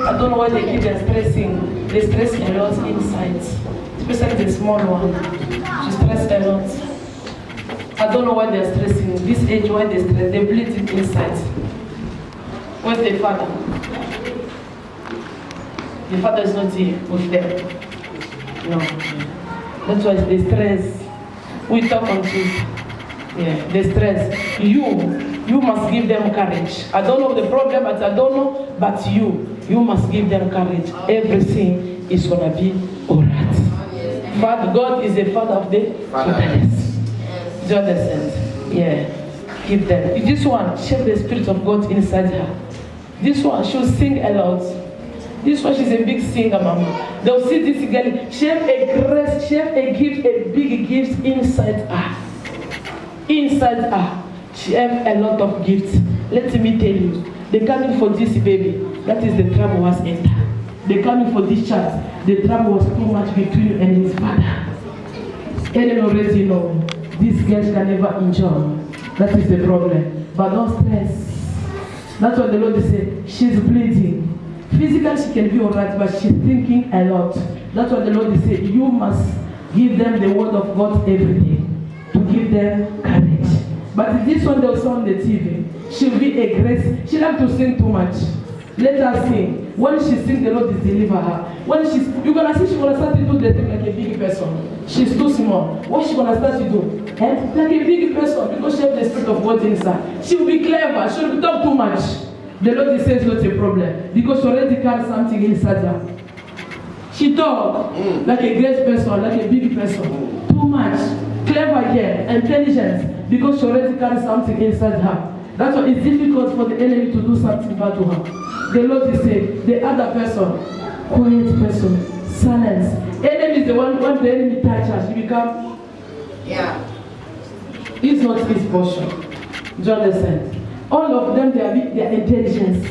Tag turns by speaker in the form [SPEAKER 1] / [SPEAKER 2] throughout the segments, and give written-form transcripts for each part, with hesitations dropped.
[SPEAKER 1] I don't know why they keep stressing. They stress a lot inside. Especially the small one. She stress a lot. I don't know why they're stressing. This age, why they stress, they bleed it inside. Where's the father? The father is not here with them. No. That's why they stress. We talk on Tuesday. Yeah, they stress. You must give them courage. I don't know the problem, but I don't know, but you must give them courage. Everything is gonna be alright. Father, God is the father of the fatherless. Do you understand? Yeah. Give them. This one, share the spirit of God inside her. This one, she'll sing a lot. This one, she's a big singer, mama. They'll see this girl. She have a grace, she have a gift, a big gift inside her. Inside her. She have a lot of gifts. Let me tell you, they coming for this baby. That is the trouble was entered. They coming for this child. The trouble was too much between you and his father. Ellen already know this girl can never enjoy. That is the problem. But don't stress. That's what the Lord is saying. She's bleeding. Physically she can be alright, but she's thinking a lot. That's what the Lord is saying. You must give them the word of God every day. To give them courage. But this one they'll on the TV. She'll be a grace. She like to sing too much. Let her sing. When she sings, the Lord is deliver her. When you're gonna see she's gonna start to do the thing like a big person. She's too small. What she's gonna start to do? Like a big person, because she has the spirit of God inside. She will be clever. She will talk too much. The Lord says not a problem, because she already carries something inside her. She talk like a great person, like a big person. Too much. Clever girl, intelligence, because she already carries something inside her. That's why it's difficult for the enemy to do something bad to her. The Lord is saying, the other person, quiet person, silence. Enemy is the one, when the enemy touches her, she becomes, it's not his portion. Do you understand? All of them, they are intelligence,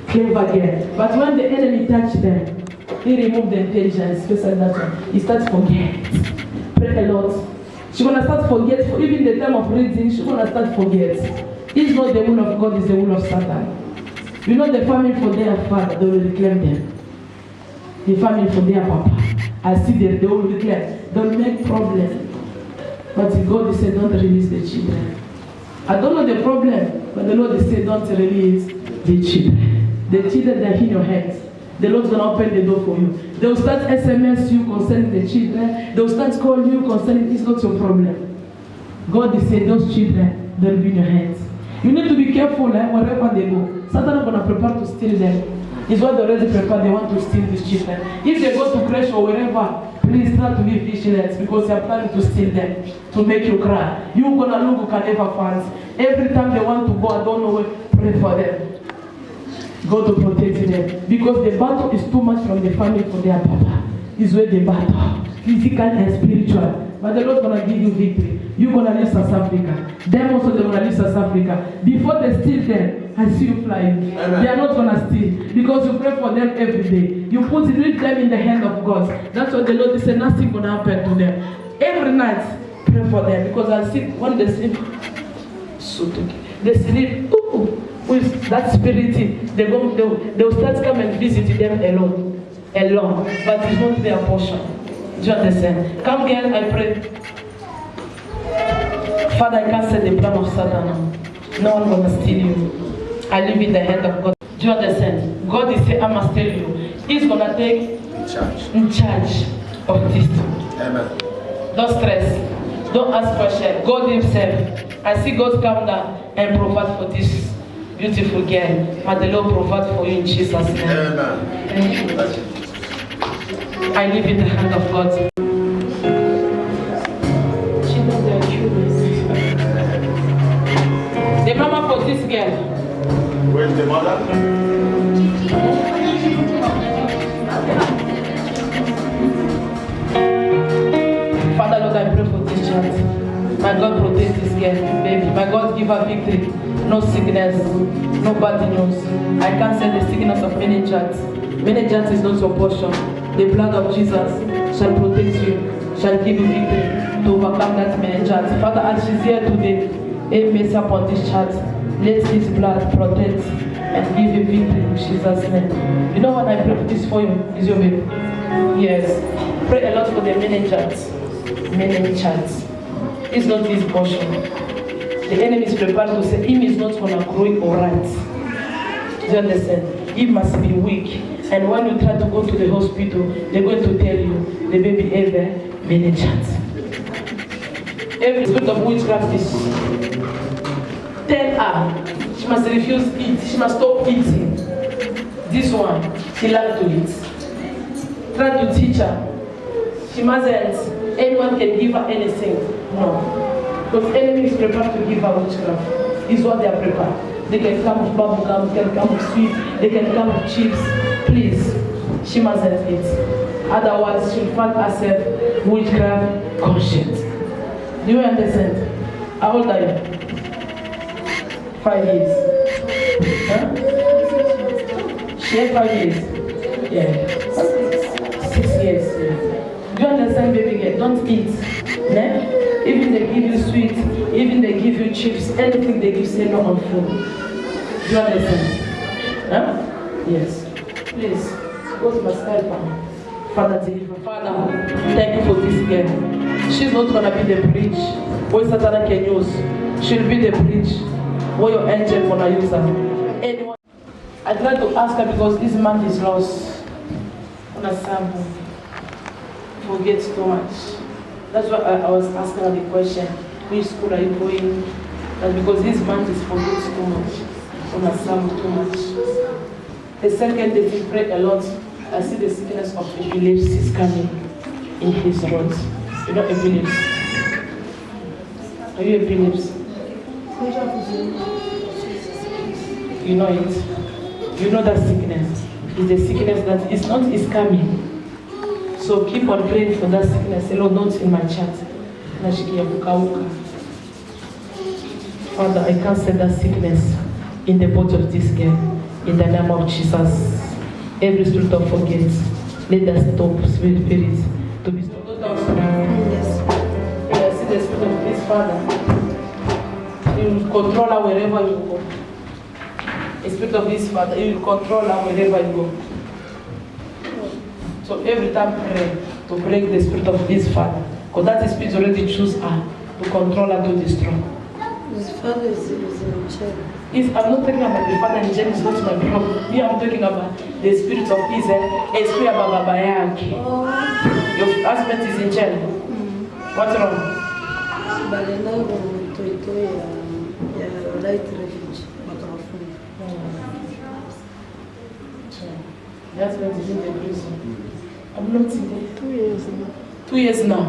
[SPEAKER 1] clever girl. But when the enemy touches them, he removes the intelligence, especially that one. He starts to forget. Pray a lot. She's going to start forget, for even the time of reading, she's going to start forget. It's not the will of God, it's the will of Satan. You know the family for their father, they will reclaim them. The family for their papa. I see them, they will declare. They will make problems. But God said, don't release the children. I don't know the problem, but the Lord said, don't release the children. The children, they're in your hands. The Lord's going to open the door for you. They will start SMS you concerning the children. They will start calling you concerning, it's not your problem. God is saying, those children, they'll be in your hands. You need to be careful wherever they go. Satan is going to prepare to steal them. It's what they already prepared. They want to steal these children. If they go to crash or wherever, please try to be vigilant, because they are planning to steal them, to make you cry. You're going to look, you can never find. Every time they want to go, I don't know where, pray for them. God to protect them. Because the battle is too much from the family for their papa. Is where the battle, physical and spiritual. But the Lord's going to give you victory. You're going to leave South Africa. Them also, they're going to leave South Africa. Before they steal them, I see you flying. Amen. They are not going to steal. Because you pray for them every day. You put them in the hand of God. That's what the Lord said, nothing going to happen to them. Every night, pray for them. Because I see when they sleep, they sleep, with that spirit, they'll start come and visit them alone. But it's not their portion. Do you understand? Come girl, I pray. Father, I cancel the plan of Satan. No one gonna steal you. I leave in the hand of God. Do you understand? God is saying, I must tell you. He's gonna take in charge of this too. Amen. Don't stress. Don't ask questions. God himself. I see God come down and provide for this beautiful girl. And the Lord provide for you in Jesus' name. Amen. Thank you. I live in the hand of God. Children, they are curious. The mama for this girl.
[SPEAKER 2] Where's the mother?
[SPEAKER 1] Father, Lord, I pray for this child. My God, protect this girl, baby. My God, give her victory. No sickness, no bad news. I cancel the sickness of meningitis. Meningitis is not your portion. The blood of Jesus shall protect you, shall give you victory to overcome that meningitis. Father, as she's here today, have mercy upon this child. Let his blood protect and give you victory in Jesus' name. You know what I pray this for you? Is your baby? Yes. Pray a lot for the meningitis. Meningitis. It's not his portion. The enemy is prepared to say him is not going to grow all right. Do you understand? He must be weak. And when you try to go to the hospital, they're going to tell you the baby has a meningitis. Every spirit of witchcraft is tell her she must refuse eat. She must stop eating. This one, she likes to eat. Try to teach her. She mustn't. Anyone can give her anything. No. Because enemy is prepared to give her witchcraft. This is what they are prepared. They can come with bubble gum, they can come with sweet, they can come with chips. Please, she mustn't eat. Otherwise, she'll find herself witchcraft conscious. Do you understand? How old are you? 5 years. Huh? She had 5 years. Yeah. 6 years. Yeah. Do you understand, baby girl? Don't eat. Yeah? Even they give you sweet, even they give you chips, anything they give, say no on food. Do you understand? Huh? Yes. Please, go to my helper. Father, deliver. Father, thank you for this girl. She's not going to be the bridge where Satan can use. She'll be the bridge where your angel going to use her. Anyone? I tried to ask her because this man is lost. On a sample. Forgets too much. That's why I was asking her the question. Which school are you going? And because this man is forgets too much. On a sample too much. The second day he prayed a lot. I see the sickness of epilepsy coming in his words. You know epilepsy? Are you epilepsy? You know it? You know that sickness. It's a sickness that is coming. So keep on praying for that sickness. Say, Lord, not in my chat. Father, I cancel that sickness in the body of this girl. In the name of Jesus. Every spirit of forget, let us stop spirit to be stopped. Yes. I see the spirit of this Father. He will control her wherever you go. The spirit of this Father, He will control her wherever you go. So every time pray to break the spirit of this Father, because that spirit already choose her to control her to destroy.
[SPEAKER 3] His father is in jail.
[SPEAKER 1] I'm not talking about the father in jail, it's not my problem. Me, I'm talking about the spirit of Israel, a spirit of Baba Yaki. Your husband is in jail. What's wrong?
[SPEAKER 3] But now to right refuge.
[SPEAKER 1] The husband is in the prison. I'm not in there.
[SPEAKER 3] 2 years now.
[SPEAKER 1] 2 years now.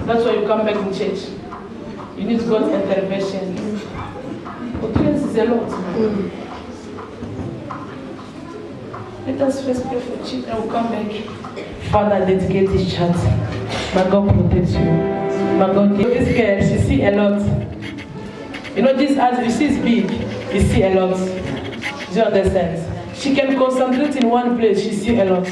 [SPEAKER 1] That's why you come back in church. You need God's intervention. But 2 years is a lot. Let us first pray for children who come back. Father, dedicate this child. My God protect you. My God give this girl, she see a lot. You know, this as you see is big, you see a lot. Do you understand? She can concentrate in one place, she see a lot.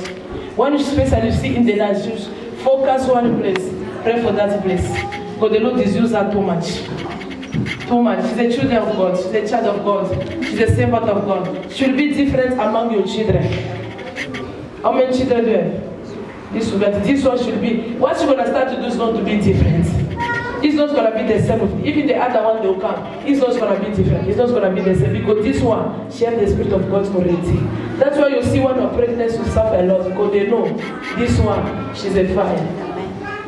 [SPEAKER 1] One space and you see in the night, she focus one place. Pray for that place. Because the Lord is using her too much. Too much. She's a child of God. She's a child of God. She's a servant of God. She will be different among your children. How many children do you have? This one should be. What she's going to start to do is going to be different. It's not going to be the same. Even the other one will come. It's not going to be different. It's not going to be the same. Because this one, she has the Spirit of God already. That's why you see one of pregnant who suffer a lot. Because they know this one, she's a fire.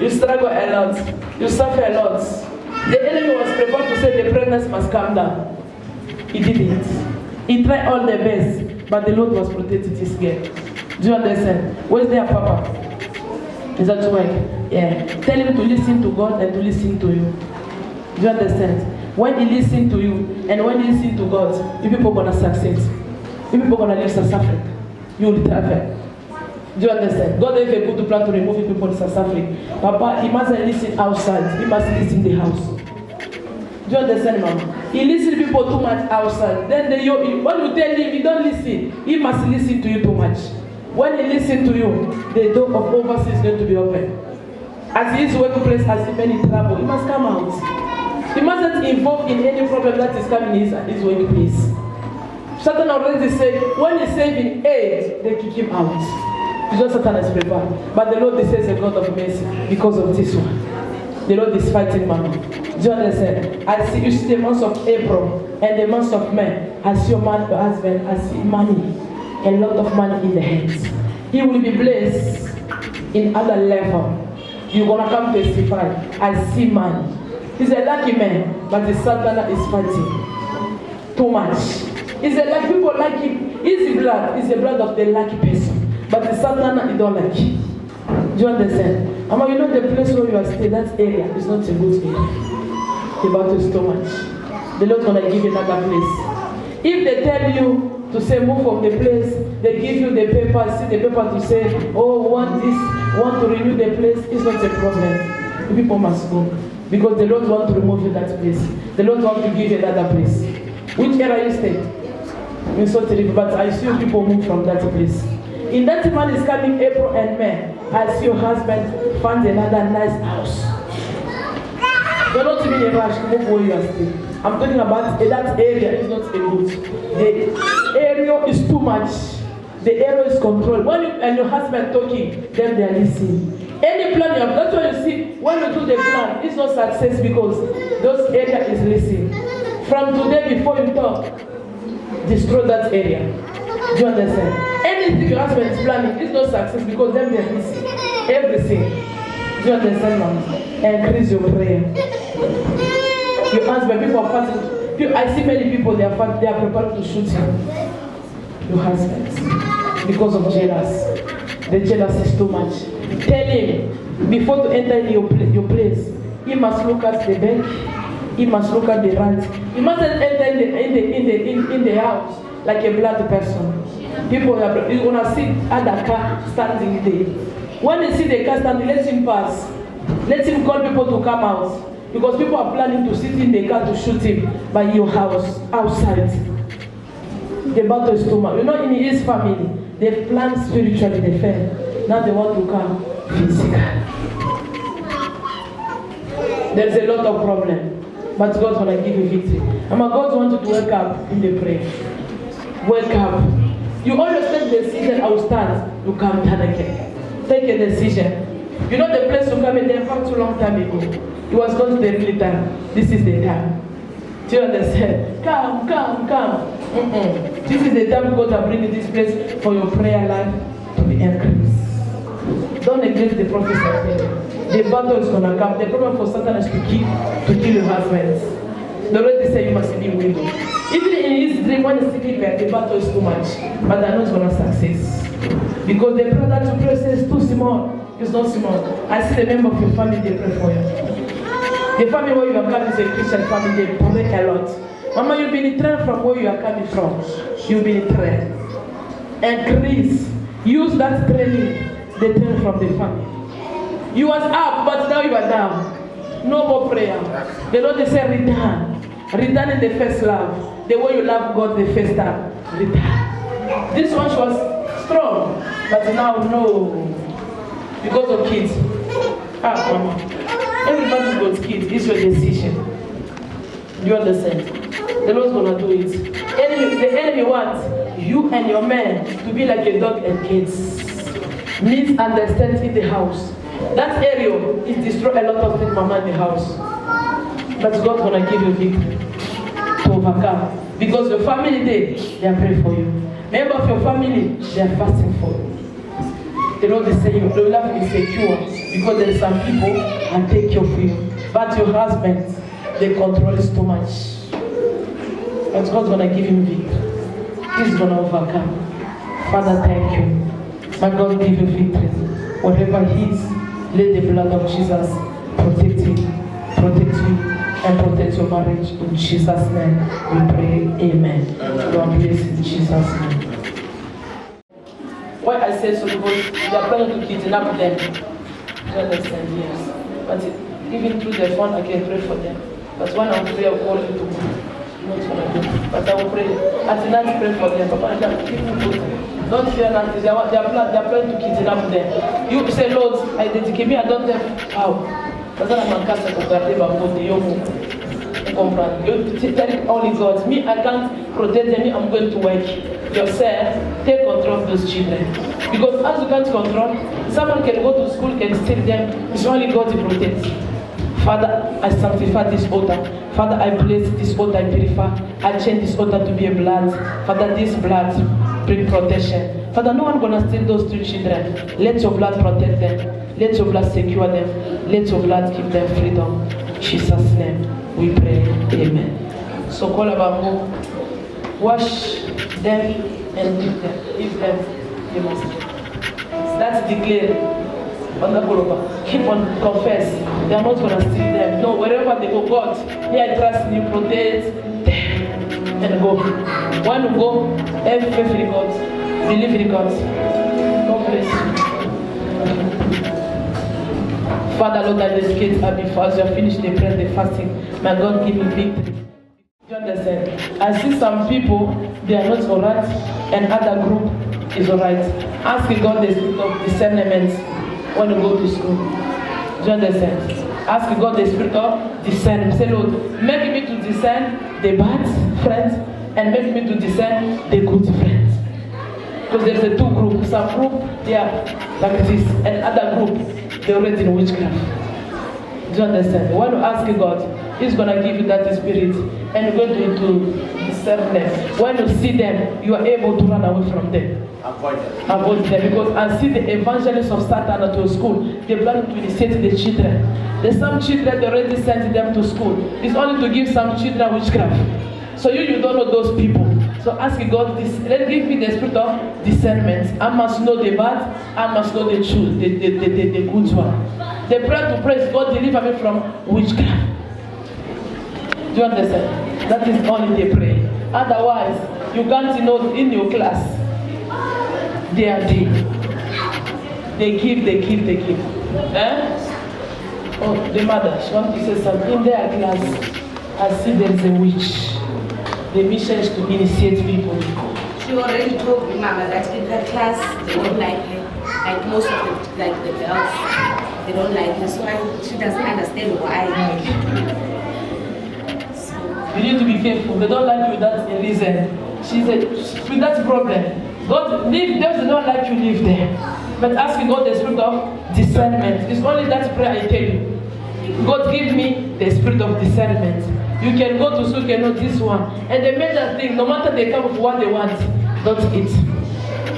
[SPEAKER 1] You struggle a lot. You suffer a lot. The enemy was prepared to say the pregnancy must come down. He didn't. He tried all the best, but the Lord was protecting this girl. Do you understand? Where's their papa? Is that right? Yeah. Tell him to listen to God and to listen to you. Do you understand? When he listens to you and when he listens to God, you people are going to succeed. You people are going to live South Africa. You will travel. Do you understand? God has a good plan to remove people in South Africa. Papa, he mustn't listen outside. He must listen in the house. Do you understand, Mama? He listens to people too much outside. Then when you tell him he don't listen, he must listen to you too much. When he listens to you, the door of overseas is going to be open. As his workplace has been in trouble, he must come out. He mustn't involve in any problem that is coming his way, please. Satan already said, when he's saving 8, they kick him out. Because Satan is prepared. But the Lord says a God of mercy because of this one. The Lord is fighting Mama. Do you understand? You see the months of April and the months of May. I see your husband, I see money. A lot of money in the hands. He will be blessed in other level. You're gonna come testify. I see money. He's a lucky man, but the Satan is fighting too much. He's a lucky people like him. His blood is the blood of the lucky person. But the Satan, he don't like it. Do you understand? Ama, you know the place where you are staying, that area is not a good area. The battle is too much. The Lord's gonna give you another place. If they tell you to say move from the place, they give you the paper, see the paper to say, oh, want this, want to renew the place, it's not a problem. The people must go. Because the Lord wants to remove you that place. The Lord wants to give you another place. Which area you stay? In so terrible, but I see people move from that place. In that month is coming April and May. I see your husband find another nice house. You're not even in a rush to move where you are staying. I'm talking about that area is not a good. The area is too much. The area is controlled. When you and your husband talking, then they are listening. Any plan you have, that's why you see, when you do the plan, it's not success because those area is listening. From today, before you talk, destroy that area. Do you understand? Anything your husband is planning is not success because then they are listening. Everything. Do you understand, mom? Increase your prayer. Your husband, people are fighting. I see many people, they are prepared to shoot you. Your husband. Because of jealous. The jealous is too much. Tell him, before to enter in your place, he must look at the bank, he must look at the rent. He mustn't enter in the house like a blood person. People are you're gonna see other car standing there. When you see the car standing, let him pass. Let him call people to come out. Because people are planning to sit in the car to shoot him by your house, outside. The battle is too much. You know, in his family, they plan spiritually, they fail. Now they want to come physical. There's a lot of problem. But God's gonna give you victory. And God wants you to wake up in the prayer. Wake up. You always take the decision, I will stand. You come down again. Take a decision. You know the place to come in there from too long time ago. It was not the real time. This is the time. Do you understand? Come. This is the time God will bring you this place for your prayer life to be increased. Don't neglect the prophecy. The battle is gonna come. The problem for Satan is to kill your husband. The Lord say you must be willing. Even in his dream, when he's sleeping, the battle is too much. But they're not gonna success. Because the prayer that you pray is too small. It's not small. I see the member of your family, they pray for you. The family where you are coming is a Christian family, they pray a lot. Mama, you've been trained from where you are coming from. You've been trained. Increase. Use that training, the training from the family. You was up, but now you are down. No more prayer. The Lord say return. Return in the first love. The way you love God the first time. Return. This one was strong, but now no. Because of kids. Mama. Everybody's got kids. It's your decision. You understand? The Lord's gonna do it. The enemy wants you and your man to be like a dog and kids. Misunderstand in the house. That area is destroy a lot of things, mama, in the house. But God's gonna give you victory to overcome. Because your family they are praying for you. Members of your family, they are fasting for you. The Lord is saying your love is secure because there are some people and take care of you. But your husband, the control is too much. But God's gonna give him victory. He's gonna overcome. Father, thank you. My God, give you victory. Whatever he is, let the blood of Jesus protect him, protect you, and protect your marriage. In Jesus' name, we pray. Amen. God bless in Jesus' name. Why I say so because they are planning to kidnap them. You understand? Yes. But even through the phone, I can pray for them. But when I pray, I will call you to go. Not gonna do. But I will pray. At night, pray for them. Papa, don't fear nothing. They are planning to kidnap them. You say, Lord, I dedicate me. I don't have how. But then I'm a cast of the comprendre. You tell only God. Me, I can't protect them. Me, I'm going to work. Yourself, take control of those children. Because as you can't control, someone can go to school, can steal them. It's only God to protect. Father, I sanctify this altar. Father, I bless this altar, I purify. I change this altar to be a blood. Father, this blood bring protection. Father, no one gonna steal those two children. Let your blood protect them. Let your blood secure them. Let your blood give them freedom. In Jesus' name, we pray. Amen. So call about who? Wash them and give them. Give them. You must. That's declared. Keep on confess. They are not going to steal them. No, wherever they go, God, here I trust in you, protect them and go. One to go, have faith in God, believe in God. God bless you. Father, Lord, that these kids are before us. You have finished the prayer, the fasting. My God, give me victory. Do you understand? I see some people, they are not alright, and other group is alright. Ask God the spirit of discernment when you go to school. Do you understand? Ask God the spirit of discernment. Say, Lord, make me to discern the bad friends and make me to discern the good friends. Because there's a two groups. Some group, they are like this, and other group, they're already in witchcraft. Do you understand? When you ask God, He's going to give you that spirit and you're going to discern them. When you see them, you are able to run away from them. Avoid them, because I see the evangelists of Satan to school. They plan to initiate the children. There's some children they already sent them to school. It's only to give some children witchcraft. So you don't know those people. So ask God, let give me the spirit of discernment. I must know the bad. I must know the truth, the good one. The prayer to praise God, deliver me from witchcraft. Do you understand? That is only the prayer. Otherwise, you can't know in your class. They are deep. They give. Oh, the mother, she wants to say something. In their class, I see there's a witch. The mission is to initiate people.
[SPEAKER 4] She already told me, Mama, that in her class, they don't like her. Like most of the girls, they don't like her. So she doesn't understand why.
[SPEAKER 1] You need to be careful. They don't like you, that's a reason. She said, with that problem, God, leave those who don't like you, leave there. But asking God the spirit of discernment. It's only that prayer I tell you. God give me the spirit of discernment. You can go to school, you can know this one. And the major thing, no matter they come with what they want, don't eat.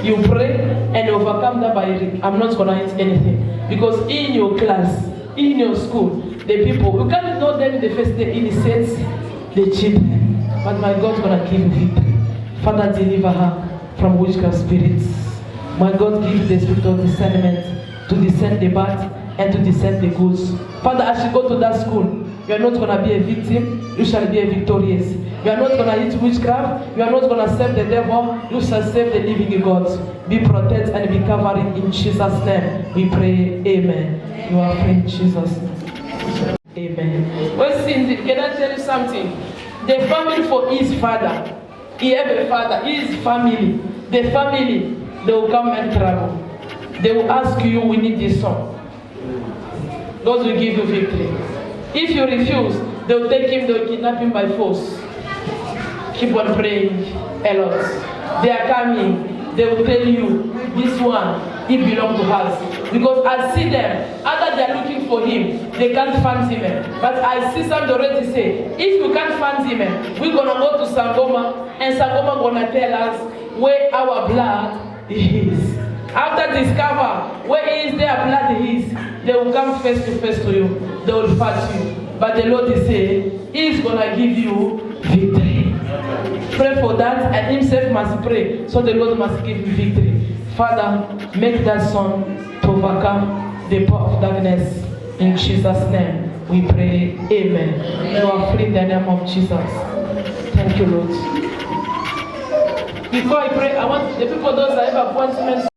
[SPEAKER 1] You pray and overcome that by I'm not going to eat anything. Because in your class, in your school, the people, you can't know them in the first day, initiates the children. But my God's going to give you victory. Father, deliver her from witchcraft spirits. My God, give the spirit of discernment to discern the bad and to discern the goods. Father, as you go to that school, you are not going to be a victim, you shall be a victorious. You are not going to eat witchcraft, you are not going to serve the devil, you shall serve the living God. Be protected and be covered in Jesus' name. We pray, amen. You are free in Jesus' name. Amen. Well, Cindy, can I tell you something? The family for his father, he have a father, his family, the family, they will come and trouble. They will ask you, we need this son. God will give you victory. If you refuse, they will take him, they will kidnap him by force. Keep on praying a lot. They are coming, they will tell you, this one, he belongs to us. Because I see them, either they are looking for him, they can't find him. But I see some already say, if you can't find him, we're going to go to Sangoma, and Sangoma going to tell us where our blood is. After discover where is their blood is, they will come face to face to you. They will fight you. But the Lord is saying, He's going to give you victory. Pray for that, and himself must pray. So the Lord must give you victory. Father, make that son to overcome the power of darkness. In Jesus' name, we pray. Amen. You are free in the name of Jesus. Thank you, Lord. Before I pray, I want the people, those that have appointments.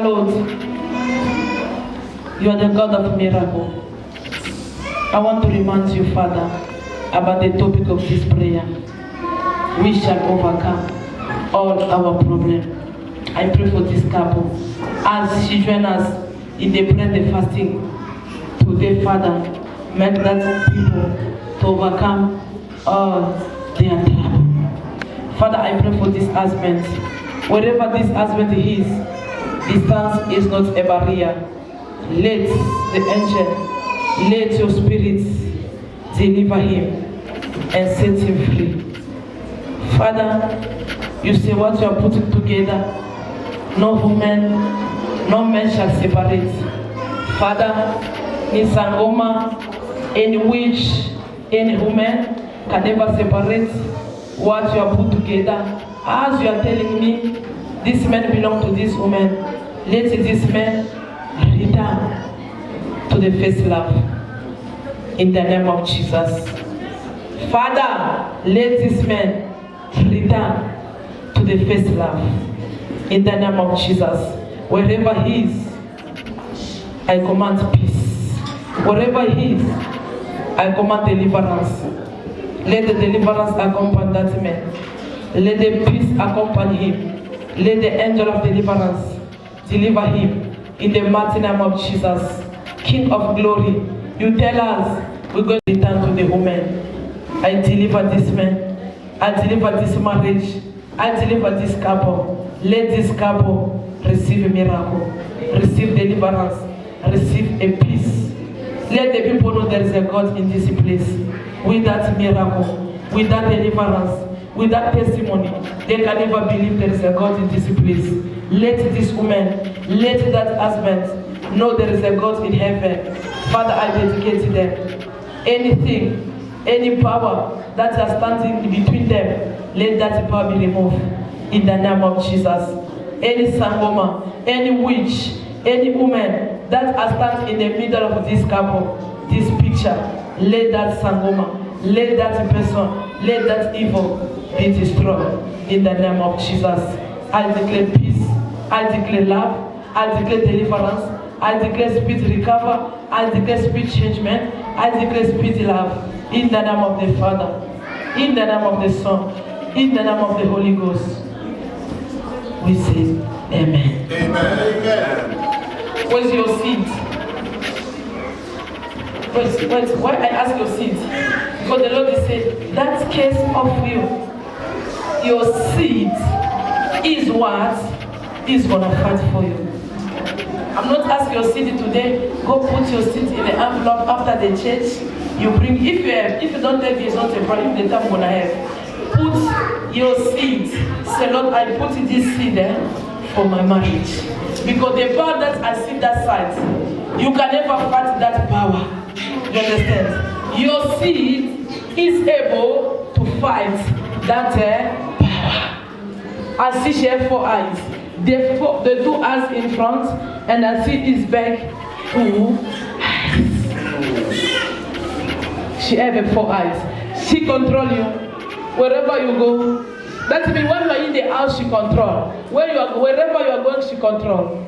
[SPEAKER 1] Lord, you are the God of miracle. I want to remind you, Father, about the topic of this prayer. We shall overcome all our problems. I pray for this couple as she joins us in the prayer and the fasting today, Father. Make that people to overcome all their trouble. Father, I pray for this husband. Wherever this husband is, distance is not a barrier. Let the angel, let your spirit deliver him and set him free. Father, you say what you are putting together, no woman, no man shall separate. Father, in Sangoma, any witch, any woman can never separate what you have put together. As you are telling me, this man belongs to this woman, let this man return to the first love. In the name of Jesus. Father, let this man return to the first love. In the name of Jesus. Wherever he is, I command peace. Wherever he is, I command deliverance. Let the deliverance accompany that man. Let the peace accompany him. Let the angel of deliverance deliver him. In the mighty name of Jesus. King of glory, you tell us we're going to return to the woman. I deliver this man. I deliver this marriage. I deliver this couple. Let this couple receive a miracle, receive deliverance, receive a peace. Let the people know there is a God in this place. With that miracle, with that deliverance, with that testimony, they can never believe there is a God in this place. Let this woman, let that husband know there is a God in heaven. Father, I dedicate them. Anything, any power that is standing between them, let that power be removed. In the name of Jesus. Any sangoma, any witch, any woman that has stand in the middle of this couple, this picture, let that sangoma, let that person, let that evil be destroyed. In the name of Jesus. I declare peace, I declare love, I declare deliverance, I declare speed recover, I declare speed changement, I declare speed love. In the name of the Father, in the name of the Son, in the name of the Holy Ghost. We say amen.
[SPEAKER 2] Amen. Amen.
[SPEAKER 1] Where's your seed? Wait, why I ask your seed? Because the Lord is saying, that case of you, your seed is what is going to fight for you. I'm not asking your seed today, go put your seed in the envelope after the church. You bring, if you don't have, it's not a problem, the time going to have. Put your seed. Say, Lord, I put this seed there for my marriage. Because the power that I see that side, you can never fight that power. You understand? Your seed is able to fight that power. I see she has 4 eyes. The 2 eyes in front, and I see his back 2 eyes. She has 4 eyes. She controls you. Wherever you go, that means when you are in the house, she control. Wherever you are going, she control.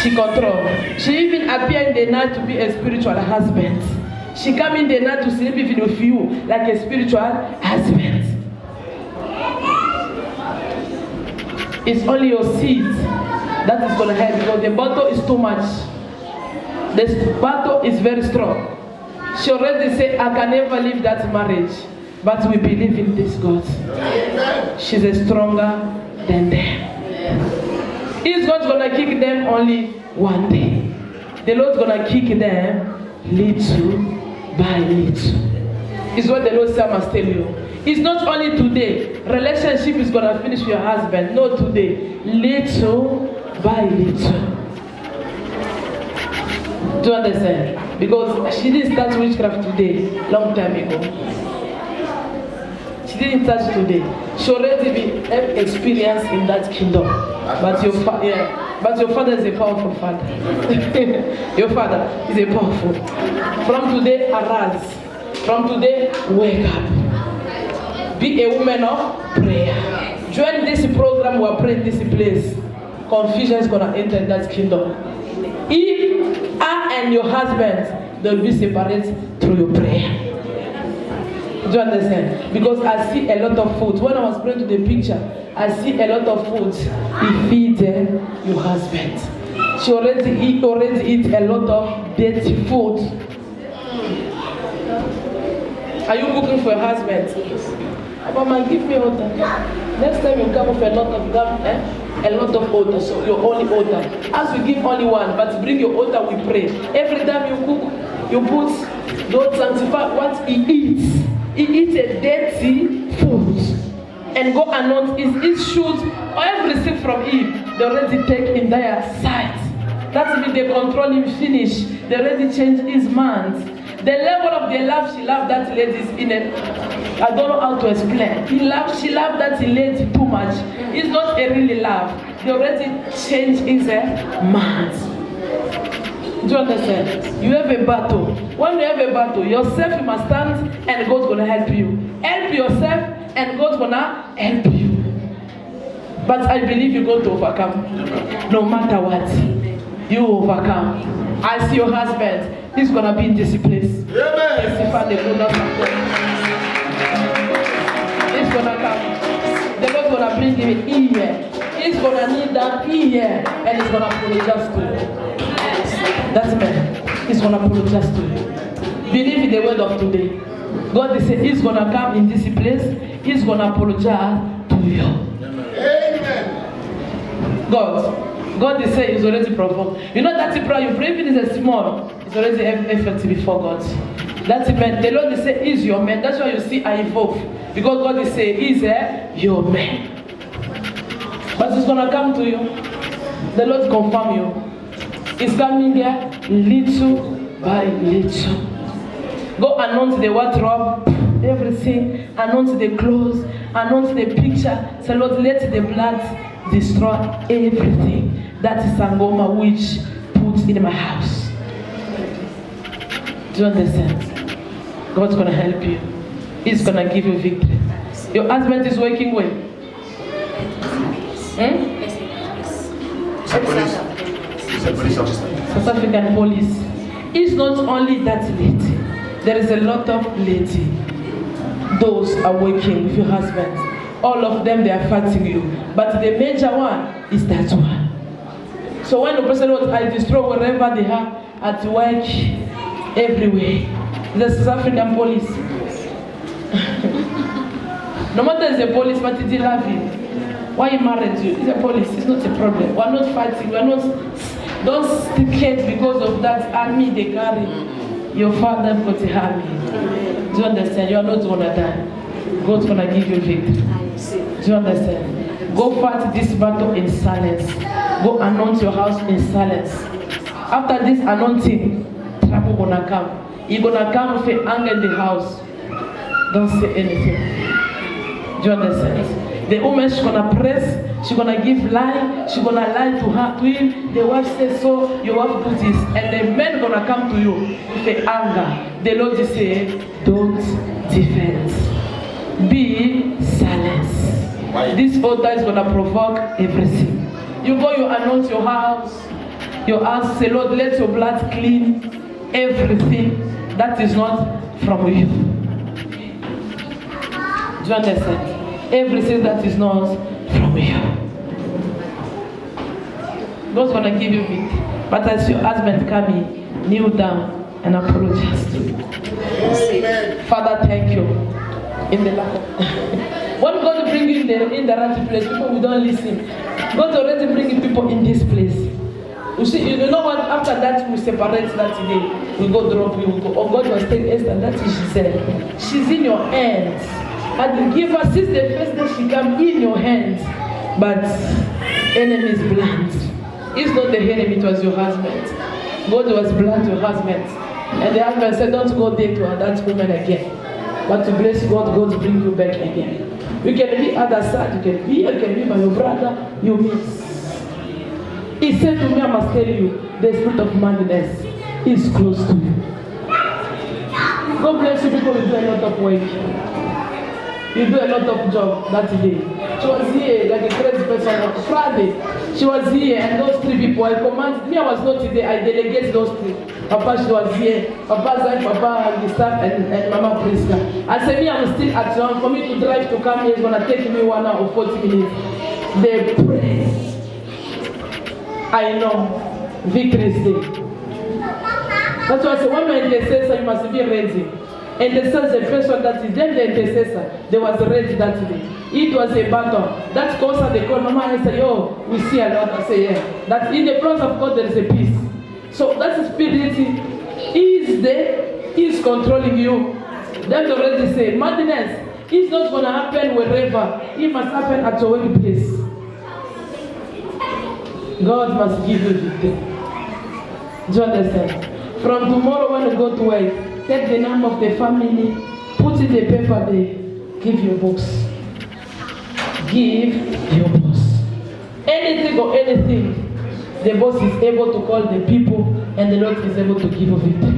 [SPEAKER 1] She control. She even appear in the night to be a spiritual husband. She come in the night to sleep even with you like a spiritual husband. It's only your seed that is going to help, because the battle is too much. The battle is very strong. She already said, I can never leave that marriage. But we believe in this God. Amen. She's stronger than them. He's not going to kick them only one day. The Lord's going to kick them little by little. It's what the Lord said I must tell you. It's not only today. Relationship is going to finish with your husband. No, today. Little by little. Do you understand? Because she didn't start witchcraft today, long time ago. She didn't touch today. She already have experience in that kingdom. But your father is a powerful father. Your father is a powerful. From today, arise. From today, wake up. Be a woman of prayer. Join this program. We are praying this place. confusion is gonna enter in that kingdom. If I and your husband, they'll be separate through your prayer. Do you understand? Because I see a lot of food. When I was praying to the picture, I see a lot of food. He feeds your husband. She already eat a lot of dirty food. Are you cooking for your husband?
[SPEAKER 4] Yes.
[SPEAKER 1] Mama, give me water. Next time you come with a lot of water, so your only water. As we give only one, but bring your water, we pray. Every time you cook, you put, don't sanctify what he eats. He eats a dirty food. And go anoint his shoes, or everything from him, they already take in their sight. That means they control him finish. They already change his mind. The level of their love, she loved that lady is in it. I don't know how to explain. She loved that lady too much. It's not a really love. They already changed his mind. Do you understand? You have a battle. When you have a battle, yourself you must stand and God's gonna help you. Help yourself and God's gonna help you. But I believe you're going to overcome. No matter what, you overcome. I see your husband. He's gonna be in this place. Testify the goodness of God. He's gonna come. The Lord's gonna bring him in here. He's gonna need that ear, and he's gonna apologize to you. That's man. He's gonna apologize to you. Believe in the word of today. God is saying he's gonna come in this place. He's gonna apologize to you.
[SPEAKER 2] Amen.
[SPEAKER 1] God is saying he's already provoked. You know that prayer you pray even is a small. It's already effective before God. That's it, man. The Lord is saying he's your man. That's why you see I evolve. Because God is saying he's your man. But it's gonna come to you. The Lord confirm you. It's coming here little by little. Go anoint the wardrobe, everything, anoint the clothes, anoint the picture. Say, Lord, let the blood destroy everything that is Sangoma which put in my house. Do you understand? God's gonna help you. He's gonna give you victory. Your husband is working well. South African police. It's not only that lady. There is a lot of lady. Those are working with your husband. All of them, they are fighting you. But the major one is that one. So when the person was, I destroy wherever they are, at work, everywhere. The South African police. No matter it's a police, but they love you. Why you married you? It's a police. It's not a problem. We're not fighting. We're not. Don't stick it because of that army they carry. Your father got a army. Do you understand? You are not gonna die. God's gonna give you victory. Do you understand? Go fight this battle in silence. Go anoint your house in silence. After this anointing, trouble gonna come. You're gonna come with anger in the house. Don't say anything. Do you understand? The woman, she's gonna press, she's gonna give lie, she's gonna lie to him. The wife says so, your wife do this, and the man gonna come to you with anger. The Lord is saying, don't defend. Be silent. This altar is gonna provoke everything. You go, you anoint your house, say, Lord, let your blood clean everything that is not from you. Do you understand? Everything that is not from you. God's gonna give you victory. But as your husband come in, kneel down and apologize to you. Father, thank you. In the life. When God bring you in the right place, people who don't listen. God already bringing people in this place. You see, you know what? After that, we separate that today. We go drop you. Oh, God was telling Esther, that is she said. She's in your hands. And give her since the first day she came in your hands. But enemy is blunt. It's not the enemy, it was your husband. God was blunt your husband. And the husband said, don't go there to that woman again. But to bless God, God bring you back again. You can be other side, you can be by your brother, you miss. He said to me, I must tell you, the spirit of madness is close to you. God bless you, people will do a lot of work. You do a lot of job that day. She was here like a crazy person. was on Friday. She was here, and those 3 people, I commanded, me, I was not there, I delegated those 3. Papa, she was here. Papa, Zach, Papa, Gustav, and Mama Priska. I said, me, I'm still at home. For me to drive to come here, it's going to take me 1 hour or 40 minutes. They pray. I know. Victory is there. That's why I said, when you're an intercessor, you must be ready. And the son, the person that is then the intercessor, they was ready that day. It was a battle. That's cause they call Mama and say, oh, we see a lot. I say, yeah. That in the presence of God there is a peace. So that spirit is there, is controlling you. Then they already say, madness is not going to happen wherever. It must happen at your workplace. God must give you victory. Do you understand? From tomorrow when you go to work, take the name of the family, put in the paper there, give your boss. Give your boss. Anything or anything, the boss is able to call the people and the Lord is able to give you victory.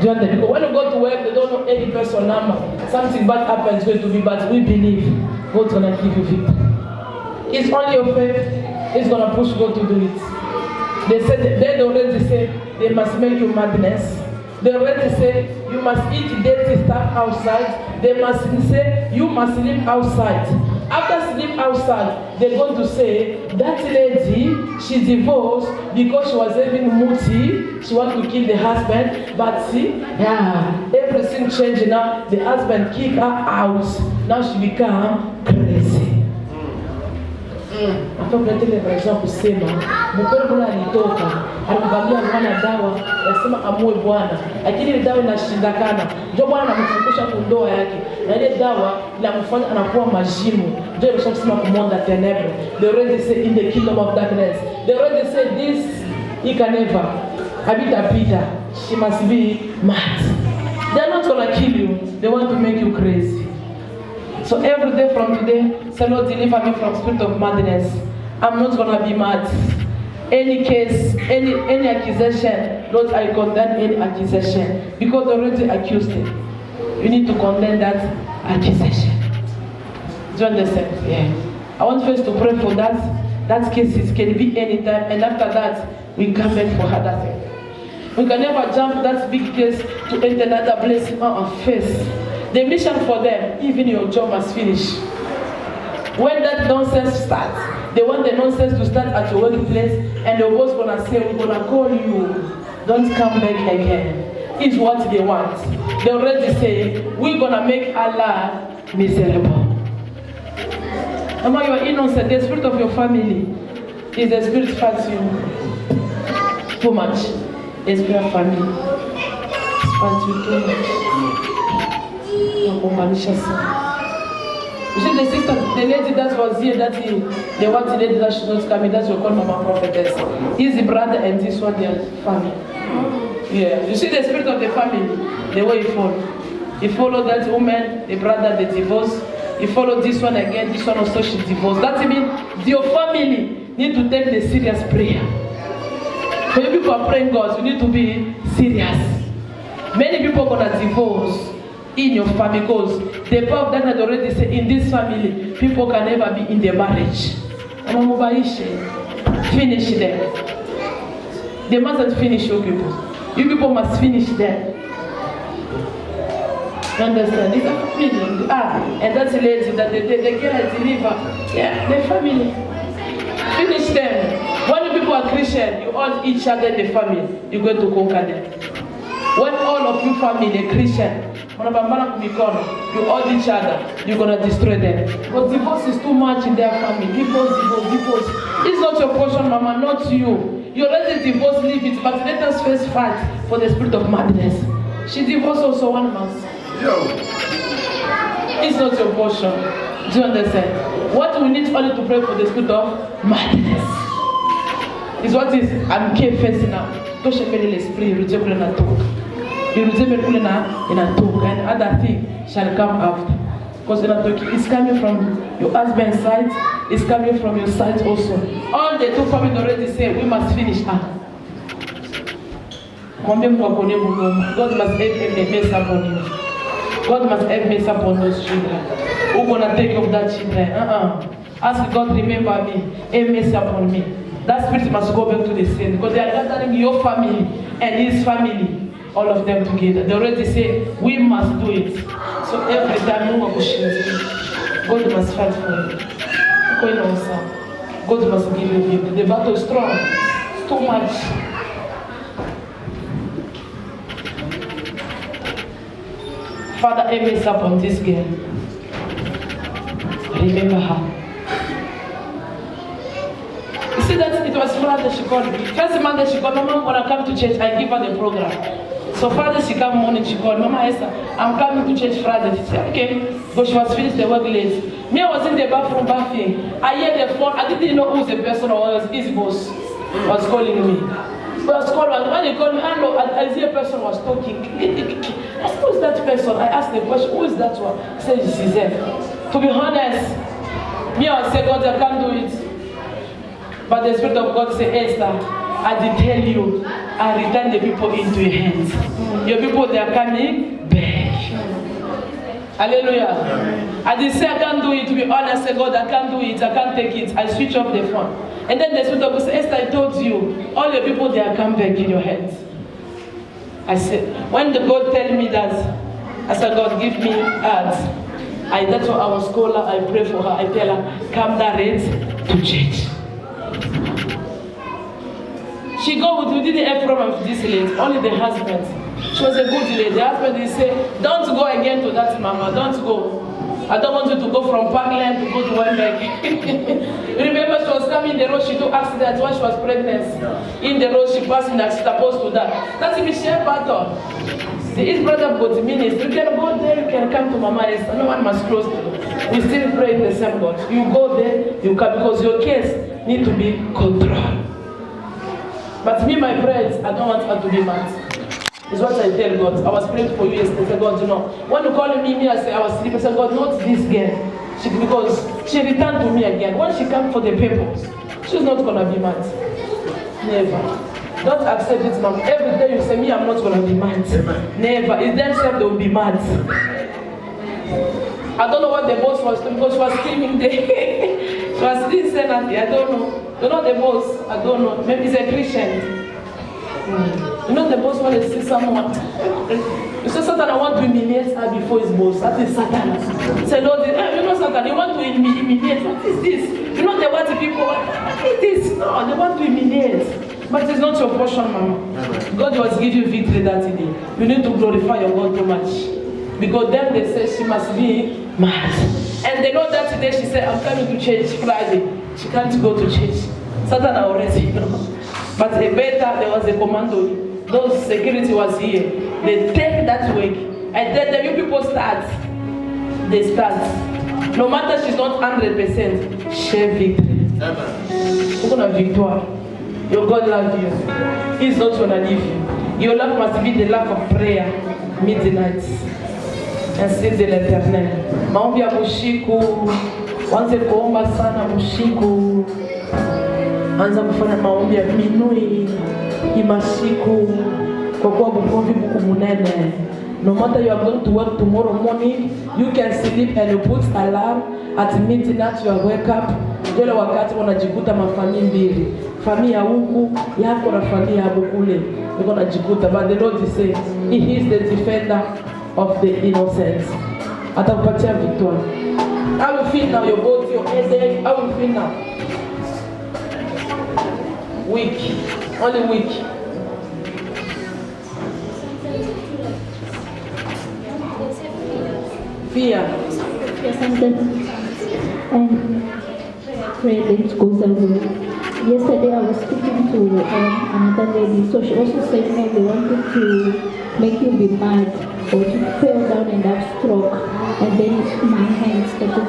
[SPEAKER 1] Do you understand? Because when you go to work, they don't know any person number. Something bad happens going to be bad. We believe God's going to give you victory. It's only your faith. It's going to push God to do it. They already say they must make you madness. They already say you must eat dirty stuff outside. They must say you must sleep outside. After sleep outside, they're going to say that lady, she divorced because she was having muti. She wanted to kill the husband. But see, everything changed now. The husband kicked her out. Now she become crazy. Akakuletea raison kusema mkoro bora alitoka alimvamia mwana dawa yasema amue Bwana, lakini ile dawa inashindakana, ndio Bwana anamfundisha kundoa yake, na ile dawa inamfanya anakuwa majimu, ndio inasema kumonda tenebre. They already say in the kingdom of darkness, they already say this he can never habita Peter, she must be mad. They are not gonna kill you, they want to make you crazy. So every day from today, say, Lord, deliver me from spirit of madness. I'm not going to be mad. Any case, any accusation, Lord, I condemn any accusation. Because they already accused him. You need to condemn that accusation. Do you understand? Yeah. I want first to pray for that. That cases can be anytime. And after that, we come back for other things. We can never jump that big case to enter another blessing on face. The mission for them, even your job must finish. When that nonsense starts, they want the nonsense to start at your workplace, and the boss gonna say, we're gonna call you, don't come back again. Is what they want. They already say, we're gonna make Allah miserable. Mama, you are innocent. The spirit of your family is the spirit fights you too much. The spirit of family fights you too much. You see the sister, the lady that was here, that the one lady that should not come in, that's your call Mama Prophetess. He's the brother and this one their family. Yeah. You see the spirit of the family, the way he follow. He followed that woman, the brother, the divorce. He followed this one again, this one also she divorced. That means your family need to take the serious prayer. When people are praying God, you need to be serious. Many people are gonna divorce in your family because the power of that had already said in this family, people can never be in their marriage. Finish them. They mustn't finish your people. You people must finish them. You understand? It's a family. And that's a lady that they get deliver. Yeah, the family. Finish them. When the people are Christian, you all each other in the family, you're going to conquer them. When all of you family are Christian, you all each other, you're going to destroy them. But divorce is too much in their family. Divorce. It's not your portion, Mama, not you. You already divorced, leave it, but let us first fight for the spirit of madness. She divorced also 1 month.
[SPEAKER 2] Yo.
[SPEAKER 1] It's not your portion. Do you understand? What we need only to pray for the spirit of madness is what is I'm facing now. Don't shake l'esprit, and other thing shall come after. Because it's coming from your husband's side, it's coming from your side also. All the two families already say we must finish up. God must have mess upon you. God must have mess upon those children. Who's gonna take care of that children? Ask God, remember me, have mercy upon me. That spirit must go back to the sin because they are gathering your family and his family, all of them together. They already say, we must do it. So every time, God must fight for you. God must give you victory. The battle is strong. It's too much. Father, have mercy upon this girl. Remember her. You see that it was Friday she called me. First Monday she called, Mama, when I come to church, I give her the program. So Friday she come morning, she called, Mama Esther, I'm coming to church Friday. She said, okay. But she was finished the work late. Me, I was in the bathroom bathing. I hear the phone. I didn't know who the person was. His boss was calling me. When they called me, I see a person was talking. I said, who is that person? I asked the question, who is that one? He said, it's Giselle. To be honest, me, I say, God, I can't do it. But the Spirit of God said, Esther, I did tell you, I return the people into your hands. Your people, they are coming back. Hallelujah. I did say, I can't do it. To be honest, I say, God, I can't do it. I can't take it. I switch off the phone. And then the Spirit of God said, Esther, I told you, all your people, they are come back in your hands. I said, when the God tell me that, I said, God, give me heart. That's why I was call her, I pray for her, I tell her, come direct to church. She go with, we didn't have problem with this lady, only the husband. She was a good lady. The husband, he said, don't go again to that mama, don't go. I don't want you to go from Parkland to go to Wembeck. Remember, she was coming in the road, she took accident when she was pregnant. In the road, she passed in that she's supposed to die. That's if she had battle. His brother got the ministry. You can go there, you can come to Mama Esther. No one must close the. We still pray in the same God. You go there, you come, because your case need to be controlled. But me, my prayers, I don't want her to be mad. It's what I tell God. I was praying for you yesterday. I said, God, you know, when you call me, I say I was sleeping. I said, God, not this girl. Because she returned to me again. When she came for the papers, she's not going to be mad. Never. Don't accept it, mom. Every day you say, me, I'm not going to be mad. Amen. Never. It's themselves they will be mad. I don't know what the boss was doing because she was screaming there. She was didn't say nothing. I don't know. You know the boss? I don't know. Maybe he's a Christian. You know the boss want to see someone. You say Satan, I want to humiliate her before his boss. That is Satan. He said, Lord, you know Satan, you want to humiliate. What is this? You know they want the people. What is this? No, they want to humiliate. But it's not your portion, Mama. God was giving you victory that day. You need to glorify your God too much. Because then they say she must be mad. And they know that today she said, I'm coming to church Friday. She can't go to church. Satan already, you know. But better, there was a commando. Those security was here. They take that week. And then the new people start. They start. No matter she's not 100%, share victory. You're going to victory. Your God loves you. He's not going to leave you. Your love must be the love of prayer, midnight. Ainsi de l'Éternel. Maombi ya mushiku. Wanze kuomba sana mushiku. Anza kufanya maombi ya minui. Imasiku. Kwa kuwa bukomvi buku munene. No matter you are going to work tomorrow morning, you can sleep and you put alarm at midnight you are wake up. Jele wakati wanajikuta mafamii mbili. Familia huku yako na familia hapo kule. You're going to jikuta. But the Lord is saying, He is the defender of the innocent. Atakupatia victory. How you feel now? Your body, your headache. How you feel now? Weak. Only weak. Fear.
[SPEAKER 5] Yes, and pray that it goes away. Yesterday I was speaking to another lady, so she also said, no, they wanted to make you be mad or to fall down and have stroke. And then my hands started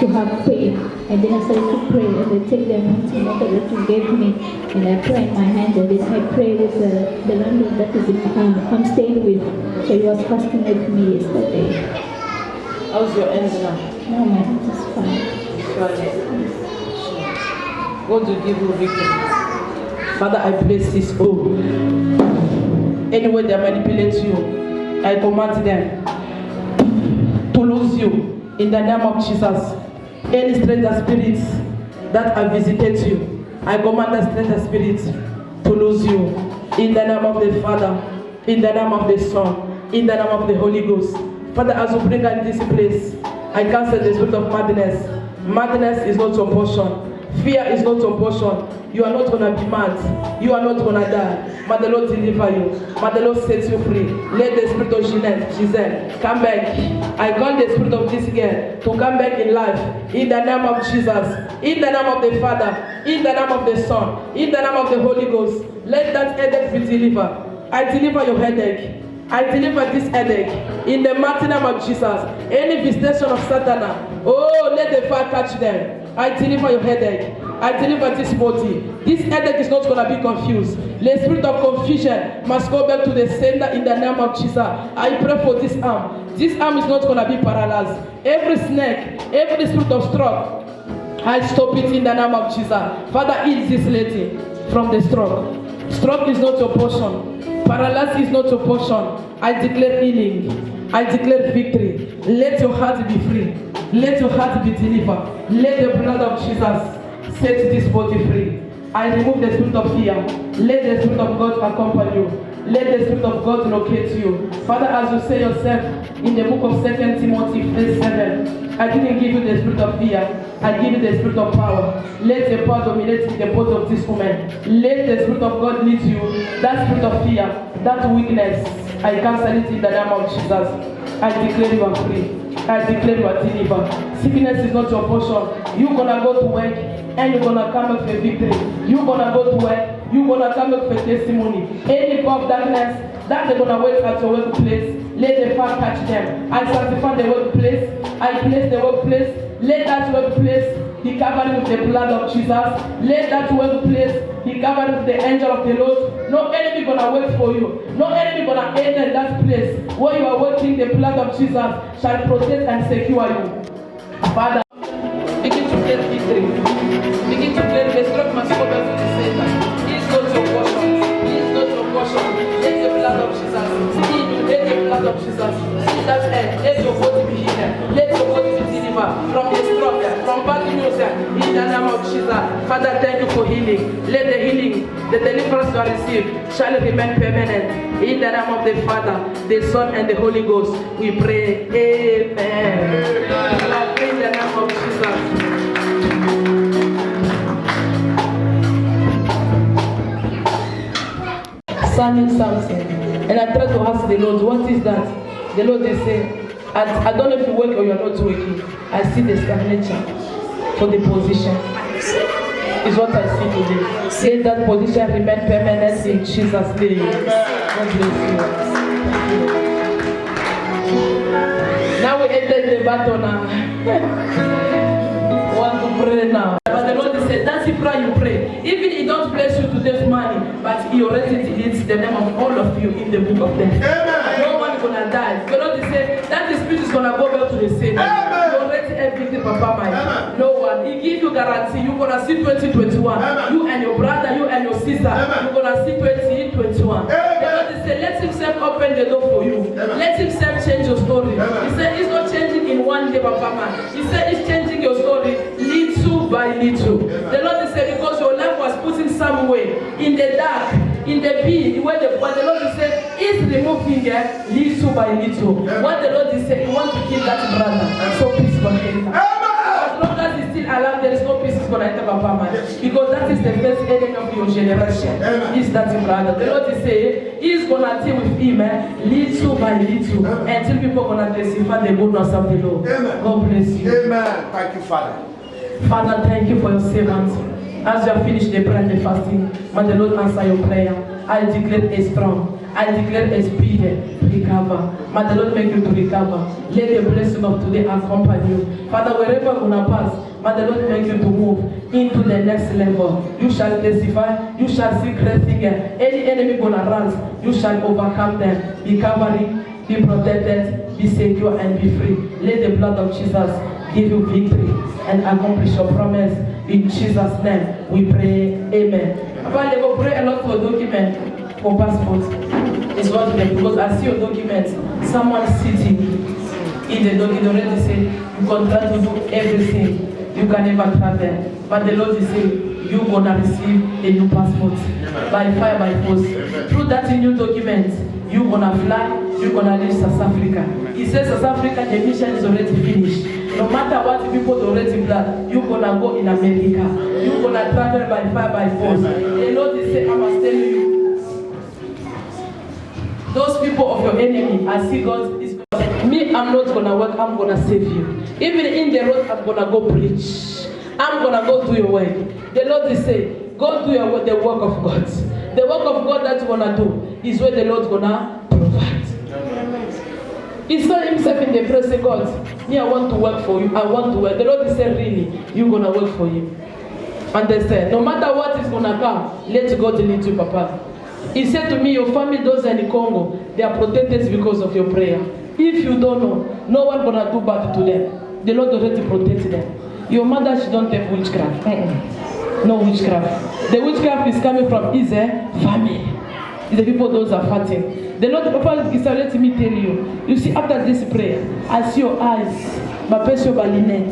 [SPEAKER 5] to have pain. And then I started to pray and they take the anointing water that you gave me and I pray in my hands and then I pray with the landlord that is I'm staying with. So he was fasting with me yesterday.
[SPEAKER 1] How's your hands now?
[SPEAKER 5] No, my hands is fine.
[SPEAKER 1] God will give you victory. Father, I bless this all. Anyway they manipulate you, I command them to lose you in the name of Jesus. Any stranger spirits that have visited you, I command the stranger spirits to lose you. In the name of the Father, in the name of the Son, in the name of the Holy Ghost. Father, as you bring her in this place, I cancel the spirit of madness. Madness is not your portion. Fear is not your portion. You are not going to be mad. You are not going to die. May the Lord deliver you. May the Lord set you free. Let the spirit of Giselle come back. I call the spirit of this girl to come back in life. In the name of Jesus. In the name of the Father. In the name of the Son. In the name of the Holy Ghost. Let that headache be delivered. I deliver your headache. I deliver this headache in the mighty name of Jesus. Any visitation of Satan, oh, let the fire catch them. I deliver your headache. I deliver this body. This headache is not going to be confused. The spirit of confusion must go back to the sender in the name of Jesus. I pray for this arm. This arm is not going to be paralyzed. Every snake, every spirit of stroke, I stop it in the name of Jesus. Father, heal this lady from the stroke. Stroke is not your portion. Paralysis is not your portion. I declare healing. I declare victory. Let your heart be free. Let your heart be delivered. Let the blood of Jesus set this body free. I remove the spirit of fear. Let the spirit of God accompany you. Let the spirit of God locate you. Father, as you say yourself in the book of 2 Timothy verse 7, I didn't give you the spirit of fear. I give you the spirit of power. Let the power dominate in the body of this woman. Let the spirit of God lead you. That spirit of fear, that weakness, I cancel it in the name of Jesus. I declare you are free. I declare you are delivered. Sickness is not your portion. You're gonna go to work and you're gonna come back with victory. You're gonna go to work. You're gonna come back with testimony. Any power of darkness that they're gonna wait at your workplace, let the fire catch them. I sanctify the workplace. I place the workplace. Let that workplace be covered with the blood of Jesus. Let that workplace be covered with the angel of the Lord. No enemy gonna wait for you. No enemy gonna enter that place where you are working. The blood of Jesus shall protect and secure you. Father, begin to get victory. Begin to get the stroke must go back to the center. It's not your portion. It's not your portion. Let the blood of Jesus. Let the blood of Jesus. See that end. Let your body be healed. Let your body be delivered from the stroke, from bad news. In the name of Jesus. Father, thank you for healing. Let the healing, the deliverance you are received shall remain permanent. In the name of the Father, the Son, and the Holy Ghost, we pray. Amen. I pray in the name of Jesus. Signing something, and I try to ask the Lord, what is that? The Lord is saying, I don't know if you work or you're not working. I see the stagnation for the position. Is what I see today. Say that position remain permanent in Jesus' name. God bless you. Now we enter the battle now. Want to pray now. But the Lord said, that's the prayer you pray. Even He don't bless you to death money, but He already deletes the name of all of you in the book of death. Amen. No one is gonna die. The Lord said that the spirit is gonna go back to the same. You already everything, Papa Mike. No one. He give you guarantee. You're gonna see 2021. Amen. You and your brother, you and your sister. Amen. You're gonna see 2021. The Lord said, let Himself open the door for you. Amen. Let Himself change your story. Amen. He said, it's not changing in one day, Papa Mike. He said, it's changing your story little by little. Amen. The Lord said, because your life was put in some way, in the dark, in the pit, where the Lord said, is removing it little by little. Amen. What the Lord is saying, He wants to kill that brother. Amen. So peace for him. As long as He's still alive, there is no peace is going to enter Papa Man. Yes. Because that is the first enemy of your generation. Amen. Is that brother. The Lord is saying, He's going to deal with him little by little. Amen. Until people are going to testify the goodness of the Lord. Amen. God bless you. Amen. Thank you, Father. Father, thank you for your servants. As you have finished the prayer and the fasting, may the Lord answer your prayer. I declare a strong. I declare a speed recover. May the Lord make you to recover. Let the blessing of today accompany you. Father, wherever you're going to pass, may the Lord make you to move into the next level. You shall testify. You shall see great things. Any enemy going to rise, you shall overcome them. Be covered, be protected, be secure, and be free. Let the blood of Jesus give you victory and accomplish your promise. In Jesus' name, we pray. Amen. Papa, they will pray a lot for document. For passport is what we because I see your documents. Someone sitting in the document already said you contract to do everything. you can never travel. But the Lord is saying, you're gonna receive a new passport by fire, by force. Through that new document, you're gonna fly, you're gonna leave South Africa. He says South Africa, the mission is already finished. No matter what people already plan, you're gonna go in America. You're gonna travel by fire, by force. The Lord is saying, I must tell you, those people of your enemy, I see God is me, I'm not gonna work, I'm gonna save you. Even in the road, I'm gonna go preach. I'm gonna go do your work. The Lord is saying, go do your work, the work of God. The work of God that you're gonna do is where the Lord's gonna provide. He saw himself in the prayer, say, God, me, I want to work for you. I want to work. The Lord is saying, really, you're gonna work for him. Understand? No matter what is gonna come, let God lead you, Papa. He said to me, your family, those in the Congo, they are protected because of your prayer. If you don't know, no one gonna do bad to them. The Lord already protects them. Your mother, she don't have witchcraft. No witchcraft. The witchcraft is coming from his family. It's the people those are fighting. The Lord, Papa, is letting me tell you. You see, after this prayer, I see your eyes, my personal linen.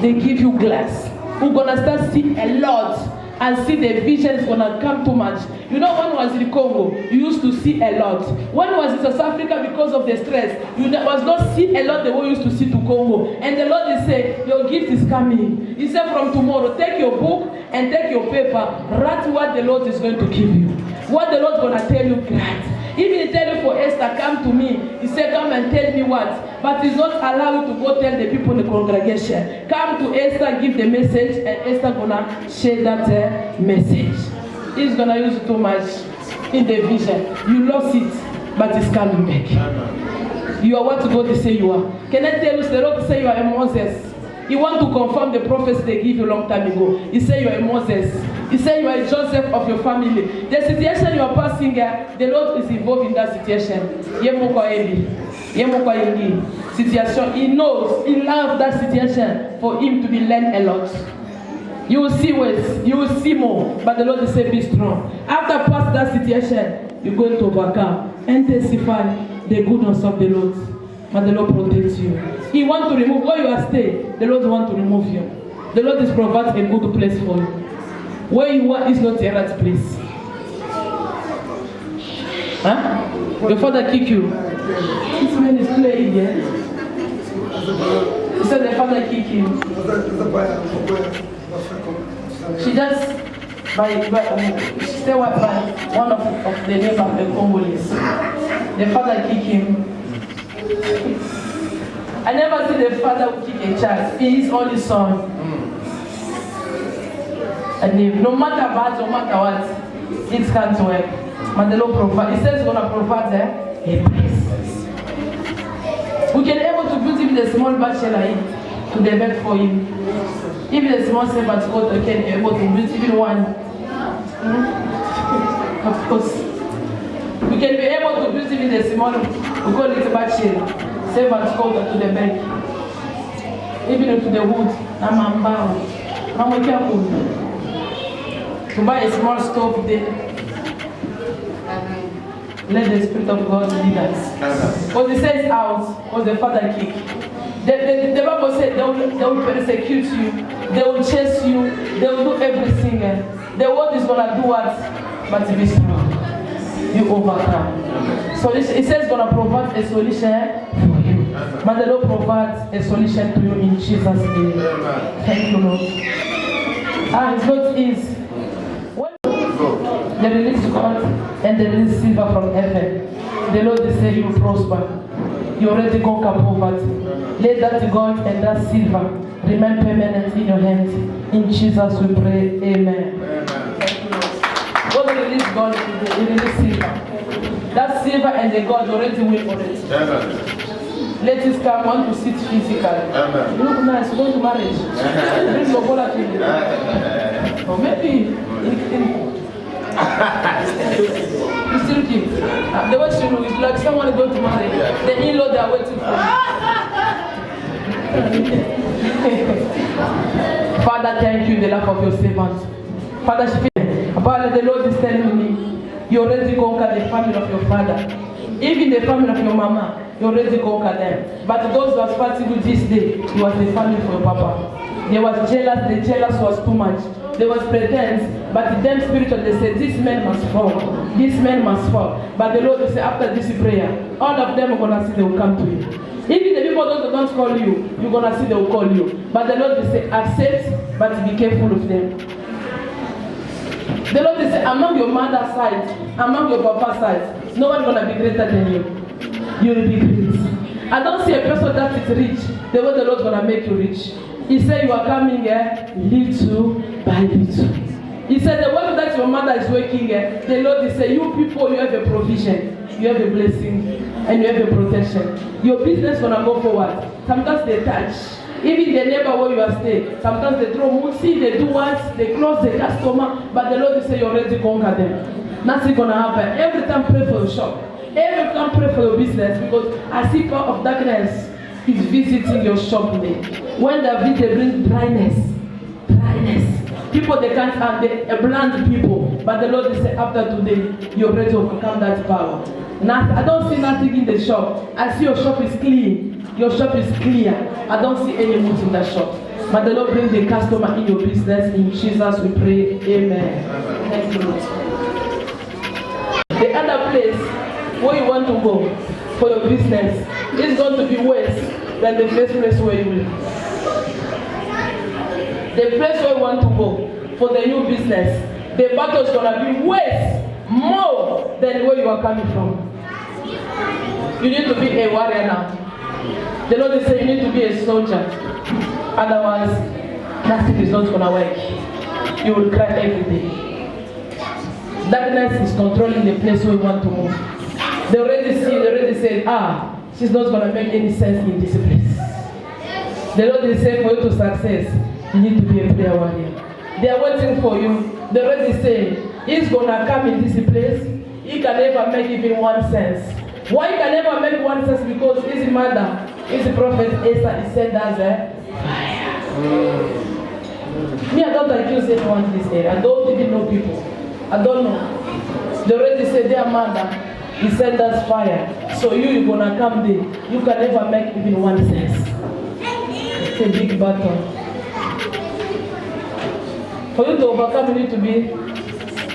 [SPEAKER 1] They give you glass. We're gonna start seeing a lot. And see the vision is gonna come too much. You know, when I was in Congo, you used to see a lot. When I was in South Africa, because of the stress, you was not see a lot the way you used to see to Congo. And the Lord is saying, your gift is coming. He said, from tomorrow, take your book and take your paper, write what the Lord is going to give you. What the Lord is gonna tell you, write. Even he tell you for Esther, come to me. He said, come and tell me what. But he's not allowed you to go tell the people in the congregation. Come to Esther, give the message, and Esther gonna share that message. He's gonna use it too much in the vision. You lost it, but it's coming back. You are what God is saying you are. Can I tell you, the Lord say you are a Moses. He want to confirm the prophecy they give you a long time ago. He said you are a Moses. He said you are a Joseph of your family. The situation you are passing, the Lord is involved in that situation. Situation. He knows, he loves that situation for him to be learned a lot. You will see ways, you will see more, but the Lord will say be strong. After pass that situation, you're going to overcome and testify the goodness of the Lord. But the Lord protects you. He wants to remove where you are staying. The Lord wants to remove you. The Lord is providing a good place for you. Where you are is not a right place. Huh? Your father kick you. This man is playing here. He said the father kick him. She just by one of the neighbors of the Congolese. The father kick him. I never see the father who kick a child. He is only son. And no matter what, no matter what, it can't work. But the Lord provide. He says he's gonna provide a place. We can able to build even the small bachelor to the bed for him. Even the small servant code can be able to build even one. Of course. We can be able to build even the small, we call it bachelor. Servants go to the bank, even to the wood. I'm careful to buy a small stove there. Let the Spirit of God lead us. Because it says out, because the father kick. The Bible said they will persecute you, they will chase you, they will do everything. The word is gonna do what? But be strong. You overcome. So it says gonna provide a solution. But the Lord provides a solution to you in Jesus' name. Thank you, Lord. It's not easy. When they release gold and they release silver from heaven, the Lord is saying you prosper. You already conquer poverty. Let that gold and that silver remain permanent in your hands. In Jesus we pray. Amen. Thank you, Lord. God release gold today, He release silver. That silver and the gold already win already. Let us come on to sit physically. Amen. You look nice, go to marriage. Bring your bola to you. Or maybe you still keep. The way she looks is like someone going to marry. The in-law they are waiting for you. Father, thank you in the life of your servant. Father, the Lord is telling me, you already conquered the family of your father. Even the family of your mama, you already conquered them. But those who are fighting with this day, you are the family for your papa. They was jealous, the jealous was too much. There was pretense, but them spiritual, they said, this man must fall. This man must fall. But the Lord will say, after this prayer, all of them are going to see they will come to you. Even the people that don't call you, you're going to see they will call you. But the Lord will say, accept, but be careful of them. The Lord will say, among your mother's side, among your papa's side, no one is going to be greater than you. You will be great. I don't see a person that is rich, the way the Lord is going to make you rich. He said you are coming here, little by little. He said the way that your mother is working here, the Lord will say, you people, you have a provision, you have a blessing, and you have a protection. Your business is going to go forward. Sometimes they touch. Even the neighbor where you are staying, sometimes they throw mutsi, they do what, they close the customer, but the Lord will say you already conquer them. Nothing going to happen. Every time pray for your shop. Every time pray for your business, because I see power of darkness is visiting your shop today. When they visit, they bring dryness. People they can't have, they blunt people. But the Lord will say, after today, you're ready to overcome that power. Now, I don't see nothing in the shop. I see your shop is clean. Your shop is clear. I don't see any mood in that shop. But the Lord brings the customer in your business. In Jesus we pray. Amen. Thank you, Lord. The other place where you want to go for your business is going to be worse than the first place where you live. The place where you want to go for the new business, the battle is going to be worse, more than where you are coming from. You need to be a warrior now. The Lord is saying you need to be a soldier. Otherwise, nothing is not going to work. You will cry every day. Darkness is controlling the place where you want to move. They already said, she's not going to make any sense in this place. The Lord is saying for you to success, you need to be a prayer warrior. They are waiting for you. They already say, he's going to come in this place. He can never make even 1 cent. Why he can never make 1 cent? Because his mother, his prophet Esther, is sent as a fire. Me, I don't accuse anyone in this area. I don't even know people. I don't know. They already said their mother, he sent us fire. So you're going to come there. You can never make even 1 cent. It's a big battle. For you to overcome, you need to be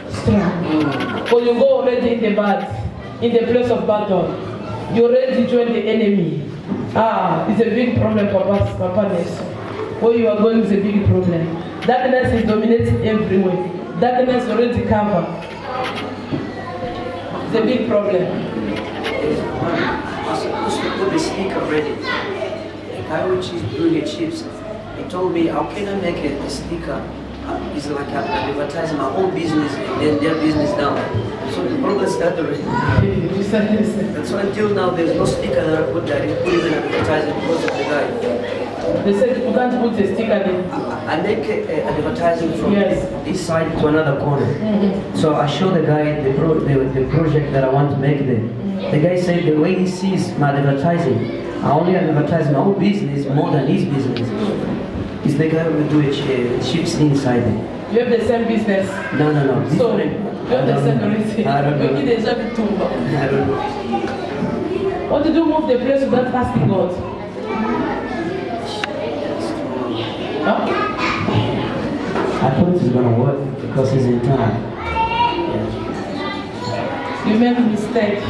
[SPEAKER 1] strong. Because you go already in the battle, in the place of battle. You already join the enemy. It's a big problem for us, where you are going is a big problem. Darkness is dominating everywhere. Darkness already covered. It's a big problem.
[SPEAKER 6] I was supposed to put the sneaker ready. The guy which is doing the chips, he told me, how can I make a sneaker? It's like I'm advertising my own business and then their business down. So the problem started already. And so until now, there's no sticker that I put there. I didn't put even advertising because of the guy.
[SPEAKER 1] They said you can't put a sticker there.
[SPEAKER 6] I make advertising from this side to another corner.
[SPEAKER 1] Mm-hmm.
[SPEAKER 6] So I show the guy the project that I want to make there. The guy said the way he sees my advertising, I only advertise my own business more than his business. Is the guy who do chips inside there.
[SPEAKER 1] You have the same business.
[SPEAKER 6] No.
[SPEAKER 1] So you have the same reason.
[SPEAKER 6] I don't know.
[SPEAKER 1] I don't know. What did you move the place without asking God? Huh?
[SPEAKER 6] I thought it's gonna work because he's in town.
[SPEAKER 1] You made a mistake.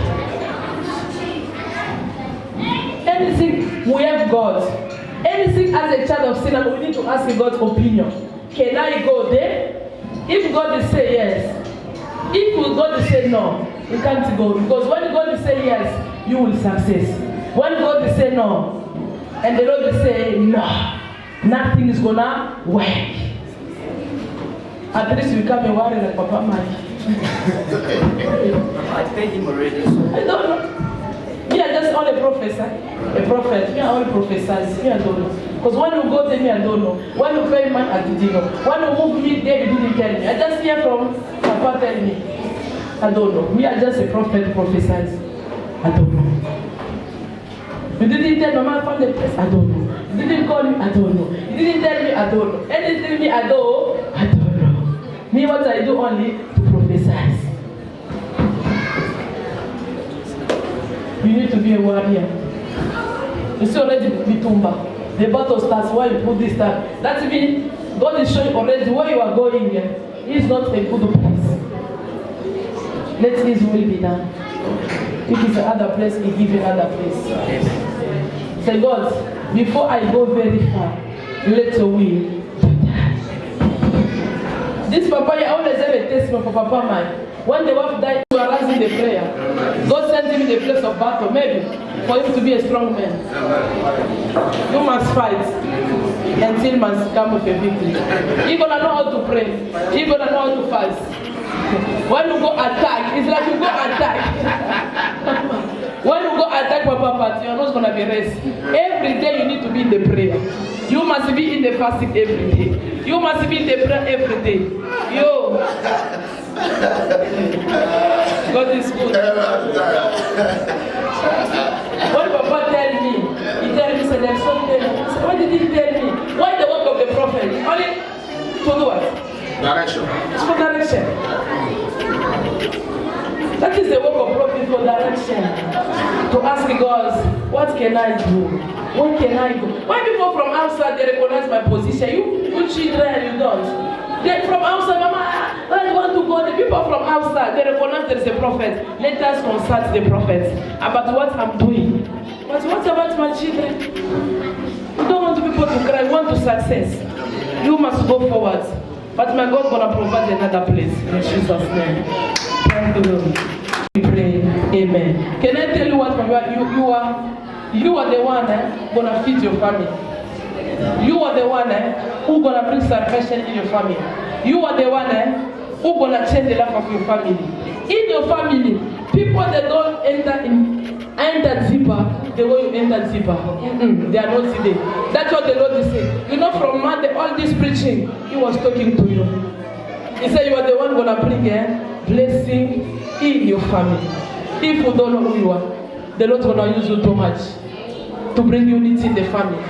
[SPEAKER 1] Anything we have God. Anything as a child of sinner, we need to ask God's opinion. Can I go there? If God will say yes, if God will say no, you can't go. Because when God will say yes, you will success. When God will say no, and the Lord will say no, nothing is gonna work. At least you become a warrior like Papa Mike.
[SPEAKER 6] I paid him already. So.
[SPEAKER 1] I don't know. Me, I just only prophesy. A prophet. Me, I only prophesy. Me, I don't know. Because when you go there, me, I don't know. When you pay man, I didn't know. When you move me there, you didn't tell me. I just hear from Papa tell me. I don't know. Me, I just a prophet prophesies. I don't know. You didn't tell Mama from the place. I don't know. You didn't call me. I don't know. You didn't tell me. I don't know. Anything me, I don't know. Me, what I do only to prophesy. You need to be a warrior. You see already Bitumba. The battle starts where you put this time. That means God is showing already where you are going. It's not a good place. Let His will be done. If it's another place, He give you another place. Say, God, before I go very far, let your will be done. This Papa, I always have a testimony for Papa mine. When the wife died, he was raising the prayer. God sent him in the place of battle, maybe, for him to be a strong man. You must fight until you must come with a victory. You're going to know how to pray. You're going to know how to fast. When you go attack, it's like you go attack. When you go attack Papa, you're not going to be rest. Every day you need to be in the prayer. You must be in the fasting every day. You must be in the prayer every day. Yo. God is good. When Papa tell me, he tell me, say, there's something. Why did he tell me? Why the work of the prophet? Only to do what?
[SPEAKER 2] Direction.
[SPEAKER 1] It's for direction. That is the work of prophet, for direction. To ask God, what can I do? What can I do? Why people from outside, they recognize my position? You children, you don't. They from outside, Mama, I want to go. The people from outside, they recognize there is a prophet. Let us consult the prophet about what I'm doing. But what about my children? You don't want people to cry, you want to success. You must go forward. But my God gonna provide another place in Jesus' name. Thank you, Lord. We pray, amen. Can I tell you what, Papa? You are the one gonna feed your family. You are the one who gonna bring salvation in your family. You are the one who gonna change the life of your family. In your family, people that don't enter deeper the way you enter deeper. They are not today. That's what the Lord is saying. You know, from Monday, all this preaching, He was talking to you. He said you are the one gonna bring blessing in your family. If you don't know who you are, the Lord's gonna use you too much to bring unity in the family.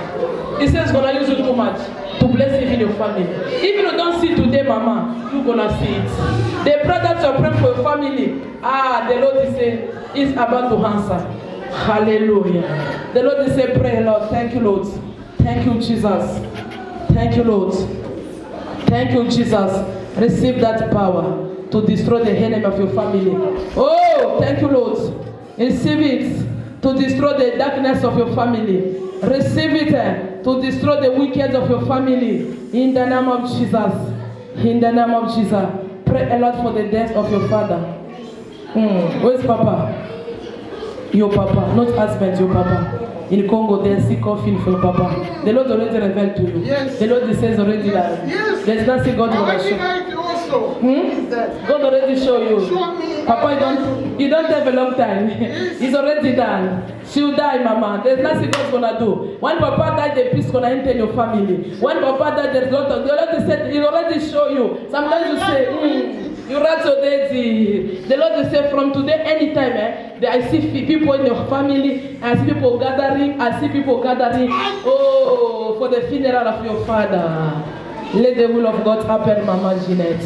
[SPEAKER 1] He says gonna use you too much to bless even your family. If you don't see today, Mama, you're gonna see it. The prayer that you pray for your family, the Lord is saying is about to answer. Hallelujah. The Lord is saying, pray, Lord. Thank you, Lord. Thank you, Jesus. Thank you, Lord. Thank you, Jesus. Receive that power to destroy the enemy of your family. Oh, thank you, Lord. Receive it to destroy the darkness of your family. Receive it to destroy the wickedness of your family. In the name of Jesus. In the name of Jesus. Pray a lot for the death of your father. Where's Papa? Your Papa, not husband, your Papa. In Congo, they are sick coffin for your Papa. The Lord already revealed to you.
[SPEAKER 2] Yes.
[SPEAKER 1] The Lord says already that there's nothing God will show. God already show you. Papa, you don't have a long time. It's already done. She'll die, Mama. There's nothing God's gonna do. When Papa died, the peace gonna enter your family. When Papa died, there's a lot of. The Lord said, He already show you. Sometimes you say, you rat your daisy. The Lord will say, from today, anytime, I see people in your family, I see people gathering, for the funeral of your father. Let the will of God happen, Mama Jeanette.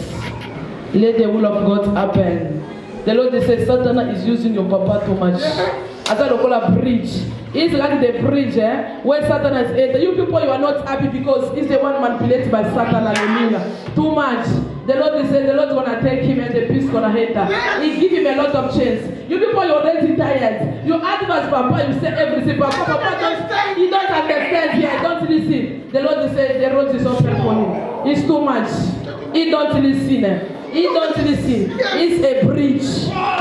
[SPEAKER 1] Let the will of God happen. The Lord says, Satan is using your Papa too much. As I call a bridge. It's like the bridge where Satan has entered. You people, you are not happy because he's the one manipulated by Satan. Hallelujah. Too much. The Lord is saying the Lord gonna take him and the peace gonna enter. He give him a lot of chance. You people, you're already tired. You advise Papa, you say everything. Papa don't, he don't understand here. Don't listen. The Lord is saying the road is open for him. It's too much. He don't listen. He don't listen. It's a bridge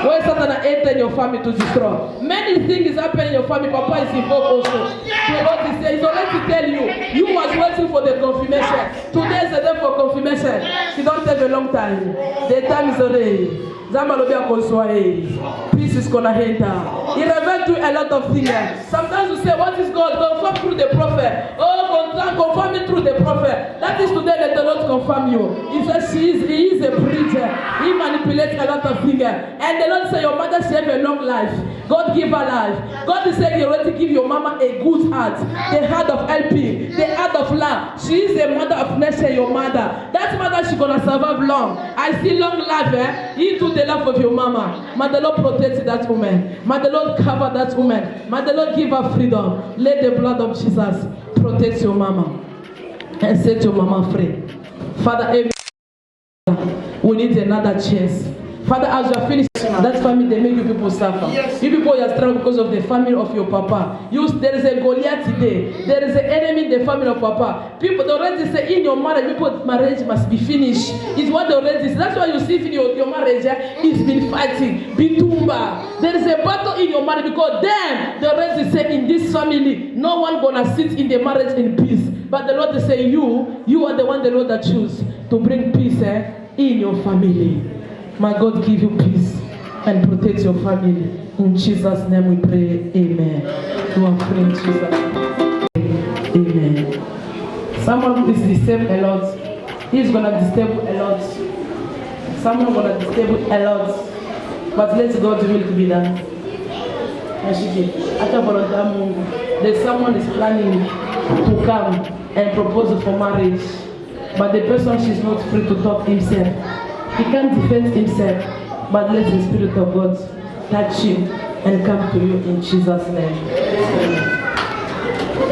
[SPEAKER 1] where Satan entered your family to destroy. Many things happen in your family. Papa is involved also. The Lord is saying, he's already tell you. You was waiting for the confirmation. Today is the day for confirmation. You don't take a long time. The time is already. Peace is gonna enter. He revealed to a lot of things. Sometimes you say, what is God? Confirm through the prophet. Oh, confirm it through the prophet. That is today that the Lord confirm you. He says he is a preacher. He manipulates a lot of things. And the Lord said, your mother should have a long life. God give her life. God is saying, He already give your mama a good heart. The heart of helping. The heart of love. She is the mother of nation, your mother. That mother, she's gonna survive long. I I see long life into the life of your mama. May the Lord protect that woman. May the Lord cover that woman. May the Lord give her freedom. Let the blood of Jesus protect your mama and set your mama free. Father, we need another chance. Father, as you are finished, that family, they make you people suffer. Yes. You people are struggling because of the family of your papa. There is a Goliath today. There is an enemy in the family of papa. People, they already say in your marriage, people, marriage must be finished. It's what they already say. That's why you see in your marriage, it's been fighting. Bitumba. There is a battle in your marriage because then they already say in this family, no one gonna sit in the marriage in peace. But the Lord is saying, you are the one the Lord that choose to bring peace in your family. May God give you peace and protect your family. In Jesus' name we pray. Amen. You are free in Jesus' name. Amen. Someone who is disturbed a lot. He's going to disturb a lot. Someone going to disturb a lot. But let God's will to be done. There's someone is planning to come and propose for marriage. But the person, she's not free to talk himself. He can't defend himself, but let the Spirit of God touch him and come to you in Jesus' name.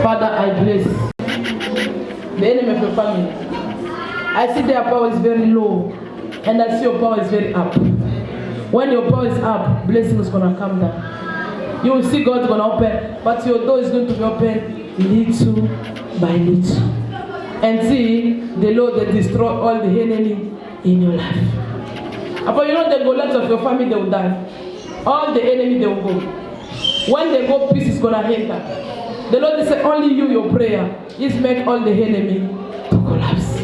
[SPEAKER 1] Father, I bless the enemy of your family. I see their power is very low, and I see your power is very up. When your power is up, blessing is going to come down. You will see God's going to open, but your door is going to be open little by little. And see the Lord that destroy all the enemy in your life. But you know the Goliath of your family, they will die. All the enemy, they will go. When they go, peace is going to enter. The Lord said, only you, your prayer, is make all the enemy to collapse.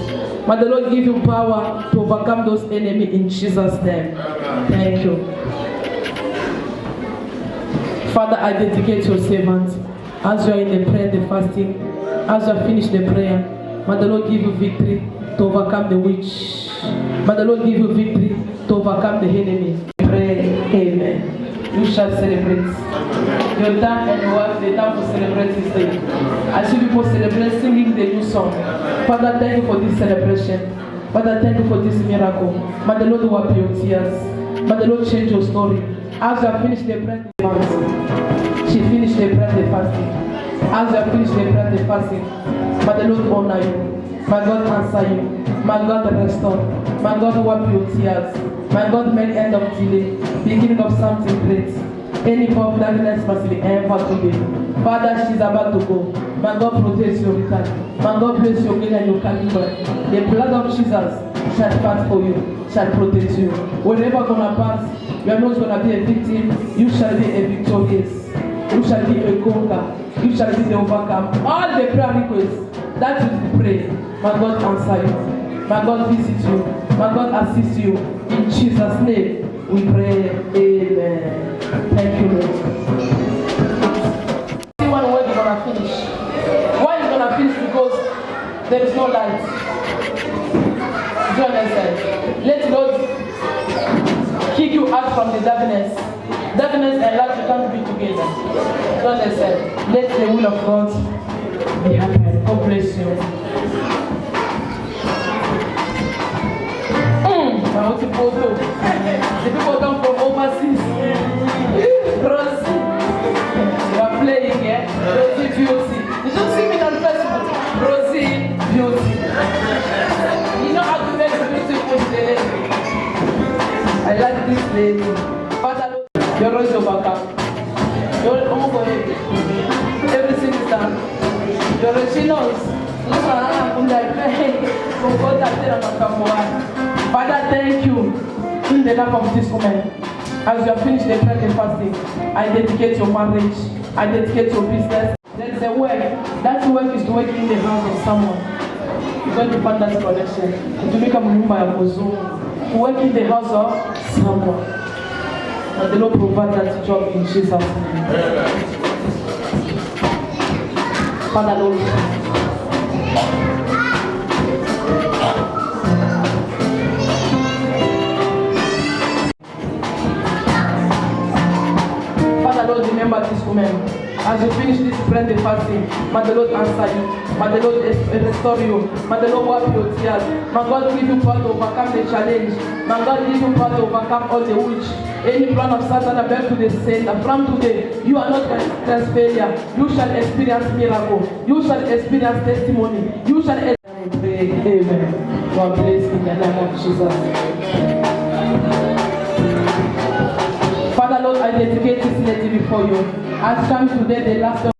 [SPEAKER 1] But the Lord give you power to overcome those enemies in Jesus' name. Thank you. Father, I dedicate your servants as you are in the prayer, the fasting, as you have finished the prayer. May the Lord give you victory to overcome the witch. May the Lord give you victory to overcome the enemy. Pray, amen. You shall celebrate. Your time and your wife, the time to celebrate this day. I see people celebrate, singing the new song. Father, thank you for this celebration. Father, thank you for this miracle. May the Lord wipe your tears. May the Lord change your story. As you have finished the prayer, she finished the prayer, the fasting. As you have finished the prayer, the fasting, may the Lord honor you. May God answer you. May God restore. May God wipe your tears. May God make end of delay, beginning of something great. Any power of darkness must be ever today. Father, she's about to go. May God protect your return. May God bless your gain and your caliber. The blood of Jesus shall fight for you, shall protect you. Whenever gonna pass, you are not gonna be a victim. You shall be a victorious. You shall be a conqueror. You shall be the overcome. All the prayer requests that you pray, may God answer you. May God visit you. May God assist you. In Jesus' name, we pray. Amen. Thank you, Lord. See one word is gonna finish. Why is gonna finish? Because there is no light. Do you understand? Let God kick you out from the darkness. Darkness and light can't be together. Do you understand? Let the will of God be happen. God bless you. I want to go to. The people come from overseas. Rosie, you are playing, Rosie Beauty. You don't see me on Facebook. Rosie Beauty. You know how to make beautiful today. I like this lady. Father, you're Rosie Obaka. You're everything is done. You're she knows. Father, thank you in the life of this woman. As you have finished the prayer and fasting, I dedicate your marriage, I dedicate your business. There is a work. That work is to work in the house of someone. You're going to find that connection. To make a move by a bosom. To work in the house of someone. And the Lord provide that job in Jesus' name. Father, Lord. Father, Lord, remember this woman. As you finish this prayer and fasting, may the Lord answer you. May the Lord restore you. May the Lord wipe your tears. May God give you power to overcome the challenge. May God give you power to overcome all the witch. Any plan of Satan back to the sender. From today, you are not going to experience failure. You shall experience miracle. You shall experience testimony. You shall pray. Amen. God bless in the name of Jesus. Father Lord, I dedicate this letter before you. As come today, the last